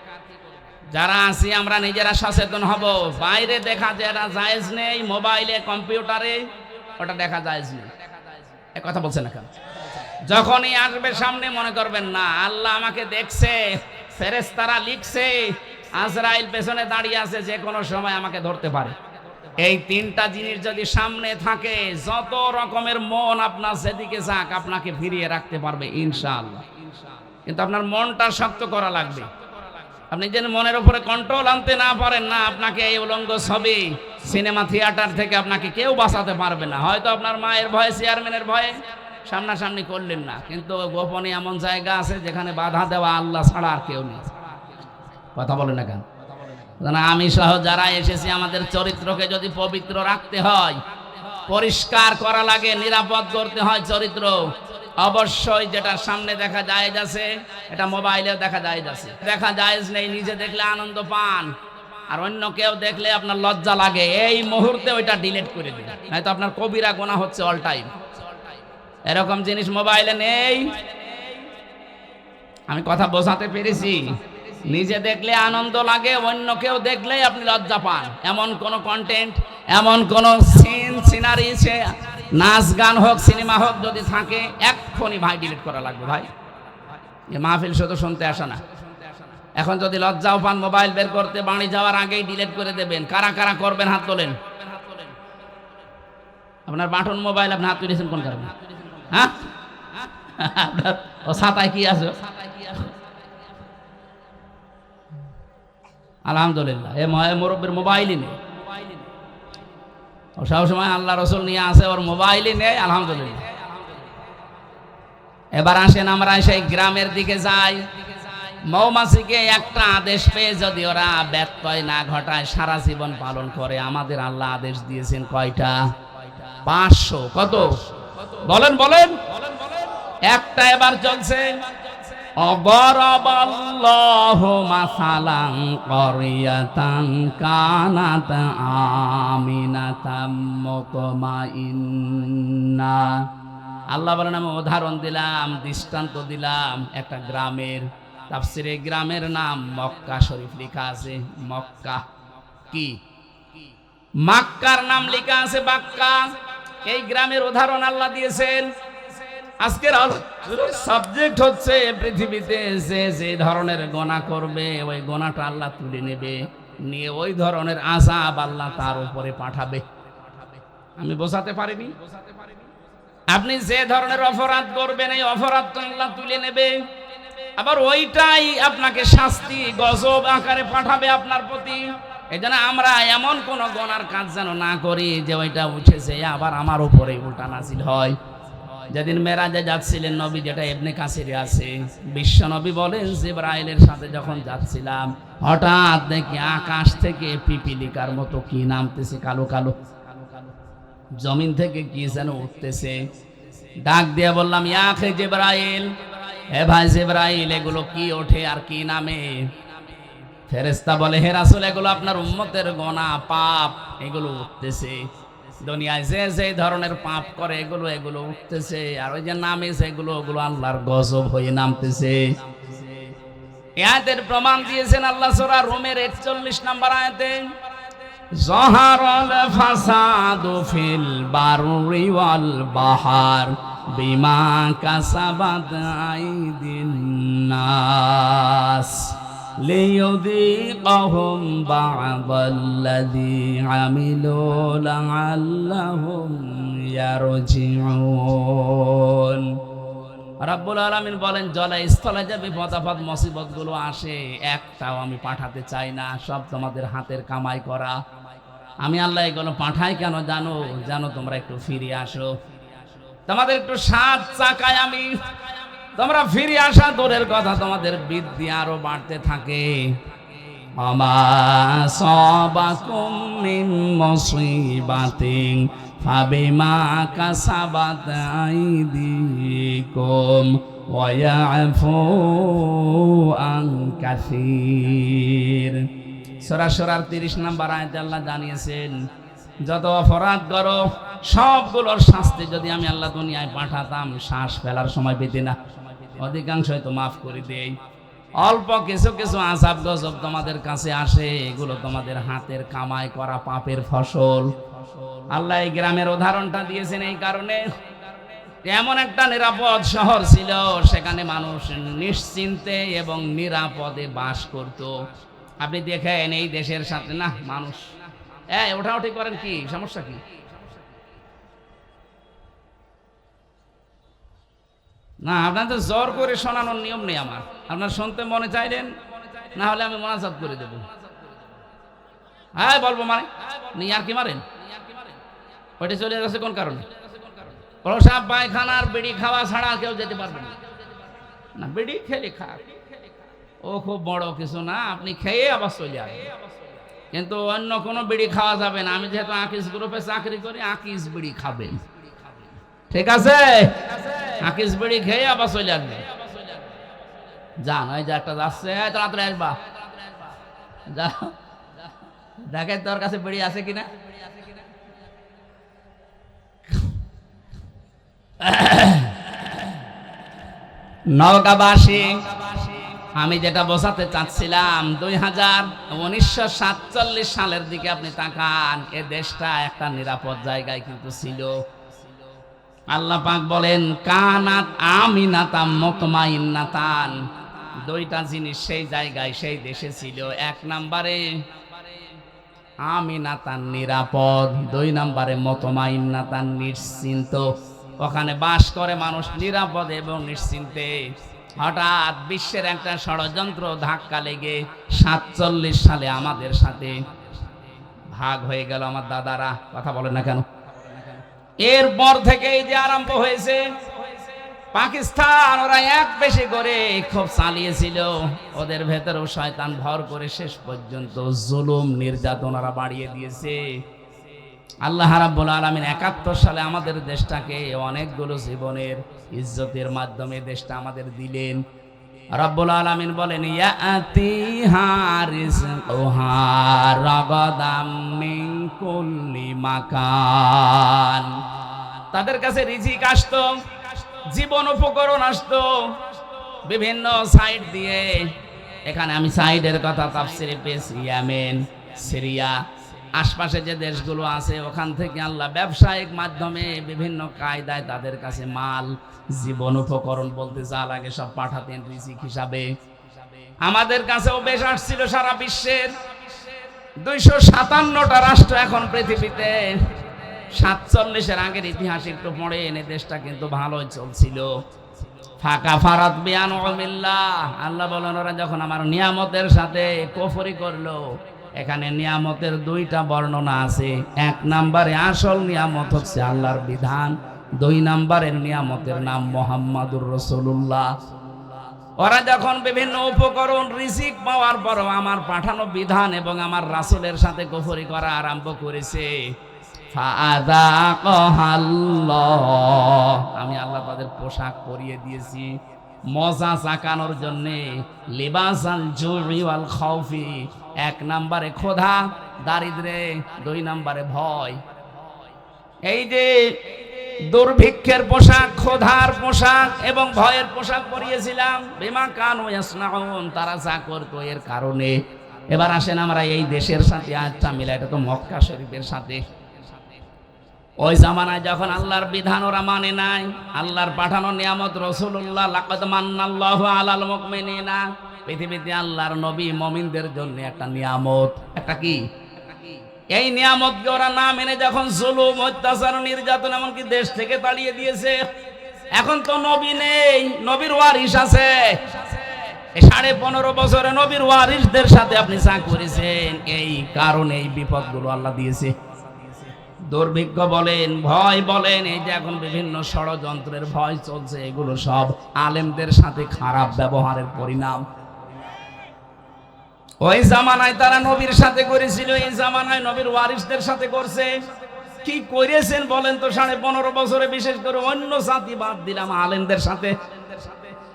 যারা আছি আমরা নিজেরা সচেতন হব। বাইরে দেখা যেটা জায়েজ নেই, মোবাইলে কম্পিউটারে ওটা দেখা জায়েজ নেই। এ কথা বলছে না কেন? যখনই আসবে সামনে মনে করবেন না আল্লাহ আমাকে দেখছে, ফেরেশতারা লিখছে, আজরাইল পেছনে দাঁড়িয়ে আছে, যে কোনো সময় আমাকে ধরতে পারে। এই 3টা জিনিস যদি সামনে থাকে, যত রকমের মন আপনার সেদিকে যাক, আপনাকে ফিরিয়ে রাখতে পারবে ইনশাআল্লাহ। কিন্তু আপনার মনটা শক্ত করা লাগবে। আপনি যেন মনের উপরে কন্ট্রোল আনতে না পারেন না, আপনাকে এই উলঙ্গ ছবি, সিনেমা, থিয়েটার থেকে আপনাকে কেউ বাঁচাতে পারবে না। হয়তো আপনার মায়ের ভয়ে, চেয়ারম্যানের ভয়ে সামনাসামনি করলেন না, কিন্তু গোপনে এমন জায়গা আছে যেখানে বাধা দেওয়া আল্লাহ ছাড়া আর কেউ নেই। কথা বলে না কেন? আমি সহ যারা এসেছি, আমাদের চরিত্রকে যদি পবিত্র রাখতে হয়, পরিষ্কার করা লাগে, নিরাপদ করতে হয় চরিত্র, অবশ্যই যেটা সামনে দেখা যায় যাচ্ছে, এটা মোবাইলেও দেখা যায় যাচ্ছে। দেখা যায় নেই, নিজে দেখলে আনন্দ পান, আর অন্য কেউ দেখলে আপনার লজ্জা লাগে, এই মুহূর্তে ওইটা ডিলিট করে দিন, নয়তো আপনার কবিরা গুনাহ হচ্ছে অল টাইম। এরকম জিনিস মোবাইলে নেই। আমি কথা বোঝাতে পেরেছি? নিজে দেখলে আনন্দ লাগে, অন্য কেউ দেখলেই আপনি লজ্জা পান। এমন কোন কন্টেন্ট, এমন কোন সিন, সিনারি, নাচ গান হোক, সিনেমা হোক, যদি থাকে এক্ষুনি ভাই ডিলিট করা লাগবে। ভাই এ মাহফিল শুধু শুনতে আসা না। এখন যদি লজ্জাও পান মোবাইল বের করতে, বাড়ি যাওয়ার আগেই ডিলিট করে দেবেন। কারা কারা করবেন হাত তোলেন। আপনার বাটন মোবাইল আপনি হাত তুলেছেন কোন কারণে? হ্যাঁ, আপনার ও ছাতায় কি আছে? আলহামদুলিল্লাহ, এ মুরব্বীর মোবাইলই নেই। ও সবসময় আল্লাহ রসুল নিয়ে আসে, ওর মোবাইলই নেই। আলহামদুলিল্লাহ। এবার আসেন আমরা সেই গ্রামের দিকে যাই। মৌমাছিকে একটা আদেশ পেয়ে যদি ওরা ব্যত্যয় না ঘটায়, সারা জীবন পালন করে। আমাদের আল্লাহ আদেশ দিয়েছেন কয়টা? 500। কত বলেন বলেন? একটা এবার চলছে। অবরাবাল্লাহু মাসালান ক্বরিয়াতান কানাত আমিনাতাম মুতমাইন্না। আল্লাহ বলেন আমি উদাহরণ দিলাম, দৃষ্টান্ত দিলাম একটা গ্রামের। তাফসিরে গ্রামের নাম মক্কা শরীফ লেখা আছে। মক্কা কি? মক্কার নাম লেখা আছে বাক্কা। এই গ্রামের উদাহরণ আল্লাহ দিয়েছেন। আজকের সাবজেক্ট হচ্ছে পৃথিবীতে যে যে ধরনের গোনা করবে, ওই গোনাটা আল্লাহ তুলে নেবে। নিয়ে ওই ধরনের আযাব আল্লাহ তার উপরে পাঠাবে। আমি বোঝাতে পারিনি? আপনি যে ধরনের অপরাধ করবেন এই অপরাধ তো আল্লাহ তুলে নেবে, আবার ওইটাই আপনাকে শাস্তি গজব আকারে পাঠাবে আপনার প্রতি। এই জন্য আমরা এমন কোন গুনার কাজ যেন না করি যে ওইটা উঠেছে আবার আমার উপরে উল্টা নাজিল হয়। যেদিন মেরাজে যাচ্ছিলেন নবী, যেটা ইবনে কাসিরে আছে, বিশ্ব নবী বলেন জিবরাইলের সাথে যখন যাচ্ছিলাম হঠাৎ দেখি আকাশ থেকে পিপিলিকার মতো কি নামতেছে, কালো কালো, জমিন থেকে কি যেন উঠতেছে। ডাক দিয়ে বললাম, ইয়া আখি জিবরাইল, হে ভাই জিবরাইল, এগুলো কি ওঠে আর কি নামে? ফেরেশতা বলে, হে রাসূল, এগুলো আপনার উম্মতের গুনাহ পাপ, এগুলো উঠতেছে। দুনিয়ায় যে যে ধরনের পাপ করে এগুলো উঠতেছে, আর ওই যে নামে সেগুলো ওগুলো আল্লাহর গজব হয়ে নামতেছে। এই আয়াতের প্রমাণ দিয়েছেন আল্লাহ সূরা রুমের 41 নম্বর আয়াতে, যাহারাল ফাসাদু ফিল বাররি ওয়াল বাহার বিমা কাসাবাত আইদিন নাস লিয়ুযীকাহুম বা'দাল্লাযী আমিলু লা'আল্লাহুম ইয়ারজিউন। রাব্বুল আলামিন বলেন, জলে স্থলে যে বিপদ আপদ মুসিবত গুলো আসে একটাও আমি পাঠাতে চাই না, সব তোমাদের হাতের কামাই করা। আমি আল্লাহ এগুলো পাঠাই কেন জানো? জানো তোমরা একটু ফিরে আসো, তোমাদের একটু সাত চাকায় আমি, তোমরা ফিরে আসা দূরের কথা, তোমাদের বৃদ্ধি আরো বাড়তে থাকে। আমা সাবাকুম মিন মুসিবাতিন ফাবিমা কাসাবাত আইদিকুম ওয়া ইয়াফু আন কাসীর। সূরা সূরার 30 নম্বর আয়াতে আল্লাহ জানিয়েছেন, যত অপরাধ করো সবগুলোর শাস্তি যদি আমি আল্লাহ দুনিয়ায় পাঠাতাম শ্বাস ফেলার সময় পেতে না, অধিকাংশই তো মাফ করে দেই। অল্প কিছু কিছু আযাব গজব তোমাদের কাছে আসে, এগুলো তোমাদের হাতের কামাই করা পাপের ফসল। আল্লাহ এই গ্রামের উদাহরণটা দিয়েছেন এই কারণে, এমন একটা নিরাপদ শহর ছিল, সেখানে মানুষ নিশ্চিন্তে এবং নিরাপদে বাস করত। আপনি দেখেন এই দেশের সাথে না মানুষ ওঠাউঠি করেন, কি সমস্যা? কি না, আপনার তো জোর করে শোনানোর নিয়ম নেই আমার, আপনার শুনতে মনে চাইলেন, না হলে আমি মোনাজাত করে দেব। হ্যাঁ বলবো মানে নিয়ার কি মারেন, ওইটা চলে গেছে কোন কারণে? প্রসাব পায়খানার বিড়ি খাওয়া ছাড়া কেউ যেতে পারবে না। বিড়ি খেলে খাক, ও খুব বড় কিছু না, আপনি খেয়ে আবার চলে আসবেন, কিন্তু অন্য কোনো বিড়ি খাওয়া যাবে না। আমি যেহেতু আকিস গ্রুপে চাকরি করি, আকিস বিড়ি খাবেন, ঠিক আছে? আকিস বিড়ি খেয়ে আবার চলে আসবেন। যান, ওই যে একটা যাচ্ছে, তাড়াতাড়ি আসবা, যা দেখে তোর কাছে বিড়ি আছে কিনা। নওগাঁবাসী, আমি যেটা বোঝাতে চাচ্ছিলাম, 1947 সালের দিকে আপনি তাকান, এ দেশটা একটা নিরাপদ জায়গায় কিন্তু ছিল। আল্লাহ পাক বলেন, কানাত আমিনাতাম মুতমাইন্নাতান, দুইটা জিনিস সেই জায়গায় সেই দেশে ছিল। এক নম্বরে আমিনাতান নিরাপদ, 2 নম্বরে মুতমাইন্নাতান নিশ্চিন্ত। ওখানে বাস করে মানুষ নিরাপদ এবং নিশ্চিন্তে। হঠাৎ বিশ্বের একটা ষড়যন্ত্র ধাক্কা লেগে 47 সালে আমাদের সাথে ভাগ হয়ে গেল। আমার দাদারা কথা বলে না কেন? এরপর থেকে এই যে আরম্ভ হয়েছে পাকিস্তান, ওরা এক বেশি করে খুব চালিয়েছিল, ওদের ভেতরেও শয়তান ভর করে শেষ পর্যন্ত জুলুম নির্যাতন ওরা বাড়িয়ে দিয়েছে। আল্লাহ রাব্বুল আলামিন 71 সালে আমাদের দেশটাকে অনেকগুলো জীবনের ইজ্জতের মাধ্যমে দেশটা আমাদের দিলেন। রাব্বুল আলামিন বলেন, ইয়াতিহা রিজকুহা রাগাদাম মিন কুল্লি মাকান, তাদের কাছে রিজিক আসতো, জীবন উপকরণ আসতো বিভিন্ন সাইড দিয়ে। এখানে আমি সাইডের কথা তাফসিরে পেয়েছি, ইয়েমেন, সিরিয়া, আশপাশে যে দেশগুলো আছে ওখান থেকে আল্লাহ ব্যবসায়িক মাধ্যমে বিভিন্ন কায়দায় তাদের কাছে মাল, জীবন উপকরণ বলতে যা লাগে সব পাঠাতেন রিজিক হিসাবে। আমাদের কাছেও বেশ আসছিল সারা বিশ্বের। 257টা রাষ্ট্র এখন পৃথিবীতে। 47-এর আগের ইতিহাস একটু পড়ে এনে দেশটা কিন্তু ভালোই চলছিল। ফাঁকা ফারাত বিয়ান উমিল্লাহ, আল্লাহ বলেন ওরা যখন আমার নিয়ামতের সাথে কুফরি করলো। এখানে নিয়ামতের দুইটা বর্ণনা আছে। এক নম্বরে আসল নিয়ামত হচ্ছে আল্লাহর বিধান, 2 নম্বরের নিয়ামতের নাম মুহাম্মাদুর রাসূলুল্লাহ। ওরা যখন বিভিন্ন উপকরণ রিজিক পাওয়ার পরও আমার পাঠানো বিধান এবং আমার রাসূলের সাথে কুফরি করা আরম্ভ করেছে, আমি আল্লাহ তাদের পোশাক পরিয়ে দিয়েছি মজা চাকানোর জন্য। লিবাসাল জুই ওয়াল খাউফি, 1 নম্বরে ক্ষুধা দারিদ্রে, 2 নম্বরে ভয়। এই যে দুর্ভিক্ষের পোশাক, ক্ষুধার পোশাক এবং ভয়ের পোশাক পরিয়েছিলাম, বিমা কানু ইয়াসনাউন, তারা যা করতো এর কারণে। এবার আসেন আমরা এই দেশের সাথে আয়াতটা মিলাই, এটা তো মক্কা শরীফের সাথে। ওই জামানায় যখন আল্লাহর বিধান ওরা মানে নাই, আল্লাহর পাঠানো নিয়ামত রাসূলুল্লাহ, লাকাদ মান্নাল্লাহু আলাল মুমিনিনা, পৃথিবীতে আল্লাহর নবী মুমিনদের জন্য একটা নিয়ামত। একটা কি? এই নিয়ামতকে ওরা না মেনে যখন জুলুম, অত্যাচার, নির্যাতন এমনকি দেশ থেকে তাড়িয়ে দিয়েছে। এখন তো নবী নেই, নবীর ওয়ারিস আছে। 15.5 বছরে নবীর ওয়ারিসদের সাথে আপনি যা করেছেন, এই কারণে এই বিপদগুলো আল্লাহ দিয়েছে। দুর্ভিক্ষ বলেন, ভয় বলেন, এই যে এখন বিভিন্ন ষড়যন্ত্রের ভয় চলছে, এগুলো সব আলেমদের সাথে খারাপ ব্যবহারের পরিণাম। ওই জামানায় তারা নবীর সাথে করেছিল, এই জামানায় নবীর ওয়ারিসদের সাথে করছে। কি করেছেন বলেন তো 15.5 বছরে? বিশেষ করে অন্য জাতি বাদ দিলাম, আলেমদের সাথে।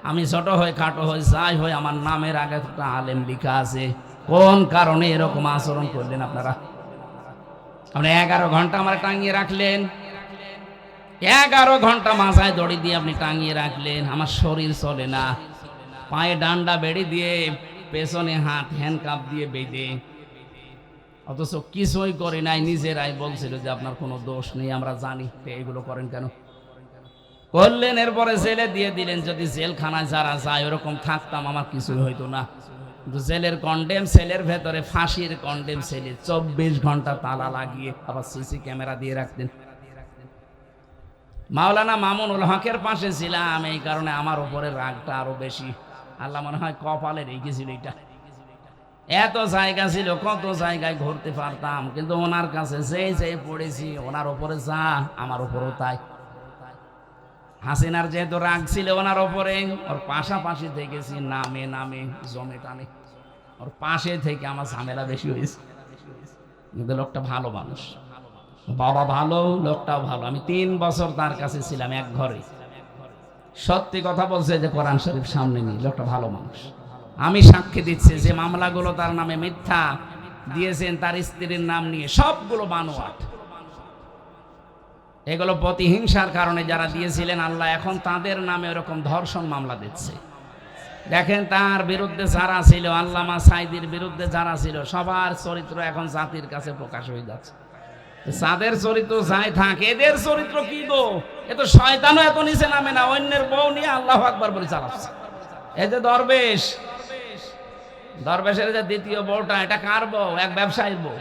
আমি ছোট হয়ে খাটো হয়ে যাই হয়ে আমার নামের আগে একটা আলেম লেখা আছে। কোন কারণে এরকম আচরণ করলেন আপনারা? আপনি 11 ঘন্টা আমার টাঙিয়ে রাখলেন, 11 ঘন্টা মাথায় দড়ি দিয়ে আপনি টাঙিয়ে রাখলেন, আমার শরীর চলে না, পায়ে ডান্ডা বেড়ি দিয়ে, পেছনে হাত হ্যান্ডকাপ দিয়ে বেঁধে, অথচ কিছুই করে নাই। নিজেরাই বলছিল যে আপনার কোনো দোষ নেই, আমরা জানি। এগুলো করেন কেন? করলেন, এরপরে জেলে দিয়ে দিলেন। যদি জেলখানায় যারা যায় ওরকম থাকতাম আমার কিছুই হইতো না। কিন্তু জেলের কন্ডেম সেলের ভেতরে, ফাঁসির কন্ডেম সেলে 24 ঘন্টা তালা লাগিয়ে আবার সিসি ক্যামেরা দিয়ে রাখতেন। মাওলানা মামুনুল হকের পাশে ছিলাম, এই কারণে আমার উপরে রাগটা আরো বেশি। আল্লাহ মনে হয় কপালে রেখেছিল এটা। এত জায়গা ছিল, কত জায়গায় ঘুরতে পারতাম, কিন্তু ওনার কাছে যে পড়েছি, ওনার উপরে যা আমার উপরও তাই। হাসিনার যেহেতু রাগ ছিল ওনার ওপরে, ওর পাশাপাশি থেকেছি, নামে নামে জমে টানে, ওর পাশে থেকে আমার ঝামেলা বেশি হয়েছে। কিন্তু লোকটা ভালো মানুষ, বাবা ভালো, লোকটাও ভালো। আমি 3 বছর তার কাছে ছিলাম এক ঘরে। সত্যি কথা বলছে যে কোরআন শরীফ সামনে নিয়ে, লোকটা ভালো মানুষ। আমি সাক্ষী দিচ্ছি যে মামলাগুলো তার নামে মিথ্যা দিয়েছেন, তার স্ত্রীর নাম নিয়ে, সবগুলো বানোয়াট। এগুলো প্রতিহিংসার কারণে যারা দিয়েছিলেন, আল্লাহ এখন তাদের নামে এরকম ধর্ষণ মামলা দিচ্ছে। দেখেন তার বিরুদ্ধে যারা ছিল, আল্লামা সাইদির বিরুদ্ধে যারা ছিল, সবার চরিত্র এখন জাতির কাছে প্রকাশ হয়ে যাচ্ছে। যাদের চরিত্র যাই থাকে, এদের চরিত্র কি গো? এ তো শয়তানও এত নিচে নামে না, অন্যের বউ নিয়ে আল্লাহু আকবার বলে চালাচ্ছে। এই যে দরবেশ, দরবেশের যে দ্বিতীয় বউটা, এটা কার বউ? এক ব্যবসায়ীর বউ।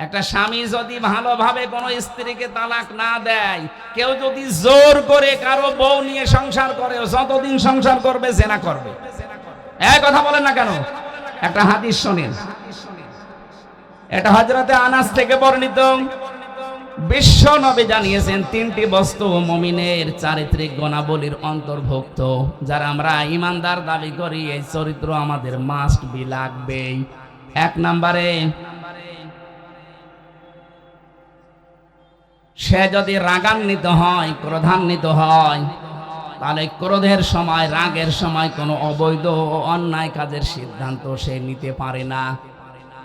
একটা স্বামী যদি ভালোভাবে কোনো স্ত্রীকে তালাক না দেয়, কেউ যদি জোর করে কারো বউ নিয়ে সংসার করে, যতদিন সংসার করবে জেনা করবে। এই কথা বলেন না কেন? একটা হাদিস শোনেন, এটা হযরতে আনাস থেকে বর্ণিত। বিশ্ব নবী জানিয়েছেন 3টি বস্তু মুমিনের চারিত্রিক গুণাবলীর অন্তর্ভুক্ত। যারা আমরা ঈমানদার দাবি করি, এই চরিত্র আমাদের মাস্ট বি, লাগবেই। 1 নম্বরে, সে যদি রাগান্বিত হয়, ক্রোধান্বিত হয়, তাহলে ক্রোধের সময়, রাগের সময় কোনো অবৈধ ও অন্যায় কাজের সিদ্ধান্ত সে নিতে পারে না।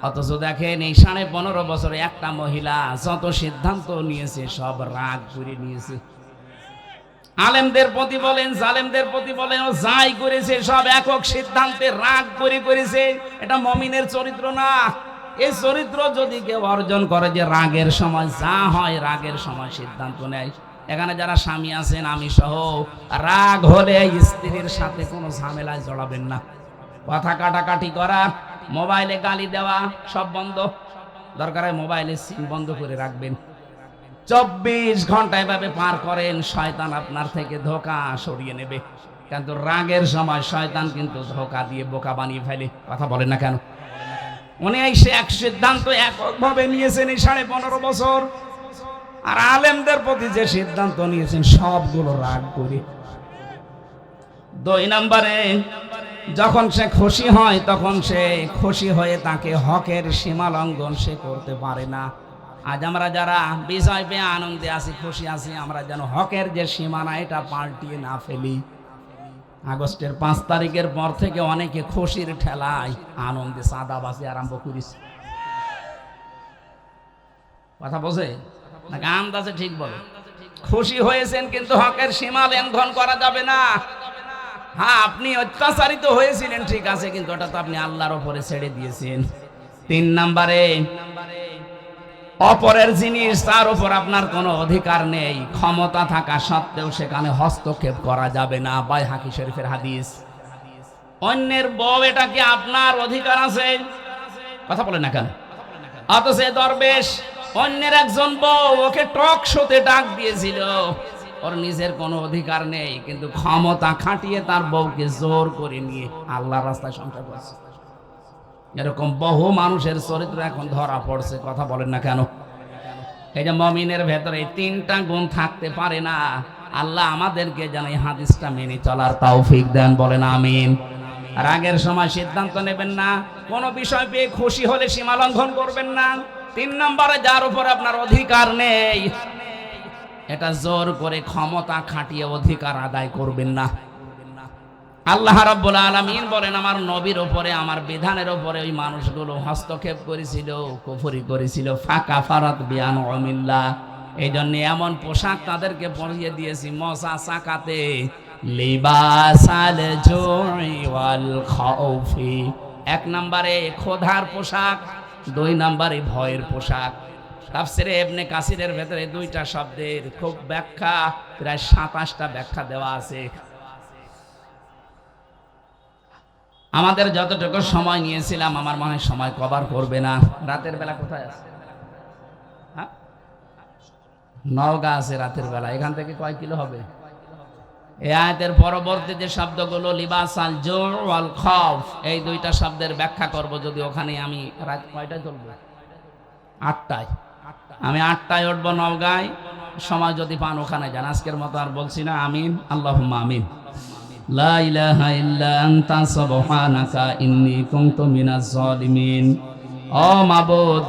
অথচ দেখেন এই 15.5 বছরে একটা মহিলা যত সিদ্ধান্ত নিয়েছে সব রাগ করে নিয়েছে। আলেমদের প্রতি বলেন, জালেমদের প্রতি বলেন, ও যাই করেছে সব একক সিদ্ধান্তে রাগ করে করেছে। এটা মুমিনের চরিত্র না। এই চরিত্র যদি কেউ অর্জন করে, যে রাগের সময় যা হয়, রাগের সময় সিদ্ধান্ত নেয়। এখানে যারা স্বামী আছেন, আমি সহ, রাগ হলে স্ত্রীর সাথে কোনো ঝামেলায় জড়াবেন না। কথা কাটাকাটি করা, মোবাইলে গালি দেওয়া সব বন্ধ, দরকার হয় মোবাইলে সিম বন্ধ করে রাখবেন। 24 ঘন্টা এভাবে পার করেন, শয়তান আপনার থেকে ধোঁকা সরিয়ে নেবে। কিন্তু রাগের সময় শয়তান কিন্তু ধোঁকা দিয়ে বোকা বানিয়ে ফেলে। কথা বলেন না কেন? উনি এসে এক সিদ্ধান্ত এককভাবে নিয়েছেন এই 15.5 বছর, আর আলেমদের প্রতি যে সিদ্ধান্ত নিয়েছেন সবগুলো রাগ করে। 2 নম্বরে, যখন সে খুশি হয় তখন সে খুশি হয়ে তাকে হকের সীমা লঙ্ঘন সে করতে পারে না। আজ আমরা যারা বিজয় পেয়ে আনন্দে আছি, খুশি আছি, আমরা যেন হকের যে সীমানা এটা পাল্টিয়ে না ফেলি। আগস্টের 5 তারিখের পর থেকে অনেকে খুশির ঠেলায় আনন্দে চাঁদাবাজি আরম্ভ করেছে। কথা বোঝে নাকি? আন্দাজে ঠিক বলে। খুশি হয়েছেন কিন্তু হকের সীমা লঙ্ঘন করা যাবে না। হ্যাঁ, আপনি অত্যাচারিত হয়েছিলেন ঠিক আছে, কিন্তু ওটা তো আপনি আল্লাহর উপরে ছেড়ে দিয়েছেন। 3 নম্বরে, অপরের জিনিস তার উপর আপনার কোনো অধিকার নেই, ক্ষমতা থাকা সত্ত্বেও সেখানে হস্তক্ষেপ করা যাবে না। বাইহাকি শরীফের হাদিস। অন্যের বউ, এটা কি আপনার অধিকার আছে? কথা বলে না কেন? অথচ দরবেশ অন্যের একজন বউ ওকে টক শোতে ডাক দিয়েছিল, ওর নিজের কোনো অধিকার নেই, কিন্তু ক্ষমতা খাটিয়ে তার বউকে জোর করে নিয়ে আল্লাহর রাস্তায় সংসার করছে। এরকম বহু মানুষের চরিত্র এখন ধরা পড়ছে। কথা বলেন না কেন? এই যে মুমিনের ভেতরে 3টা গুণ থাকতে পারে না। আল্লাহ আমাদেরকে যেন এই হাদিসটা মেনে চলার তৌফিক দেন, বলেন আমিন। রাগের সময় সিদ্ধান্ত নেবেন না, কোনো বিষয় পেয়ে খুশি হলে সীমা লঙ্ঘন করবেন না। 3 নম্বরে, যার উপর আপনার অধিকার নেই এটা জোর করে ক্ষমতা খাটিয়ে অধিকার আদায় করবেন না। আল্লাহ রাব্বুল আলামিন বলেন, আমার নবীর উপরে, আমার বিধানের উপরে ওই মানুষগুলো হস্তক্ষেপ করেছিল, কুফরি করেছিল। ফাকাফারাত বিআনউমিল্লাহ, এই জন্য এমন পোশাক তাদেরকে পরিয়ে দিয়েছি, মশা সাকাতে লিবাসাল জুই ওয়াল খাউফি। 1 নম্বরে ক্ষুধার পোশাক, 2 নম্বরে ভয়ের পোশাক। তাফসিরে ইবনে কাসিরের ভেতরে 2টা শব্দের খুব ব্যাখ্যা, প্রায় 27টা ব্যাখ্যা দেওয়া আছে। আমাদের যতটুকু সময় নিয়েছিলাম আমার মনে হয় সময় কভার করবে না। রাতের বেলা কোথায় আছে? হ্যাঁ, নওগাঁ আছে রাতের বেলা। এখান থেকে কয় কিলো হবে? এই আয়াতের পরবর্তী যে শব্দগুলো লিবাসাল জু ওয়াল খাউফ, এই 2টা শব্দের ব্যাখ্যা করব। যদি ওখানে আমি রাত কয়টায় চলবো? 8টায়। আমি 8টায় উঠবো নওগাঁয়। সময় যদি পান ওখানে যান। আজকের মতো আর বলছি না। আমিন, আল্লাহুম্মা আমিন। লা ইলাহা ইল্লা আনতা সুবহানাকা ইন্নী কুনতু মিনাজ জালিমিন। ও মাবুদ,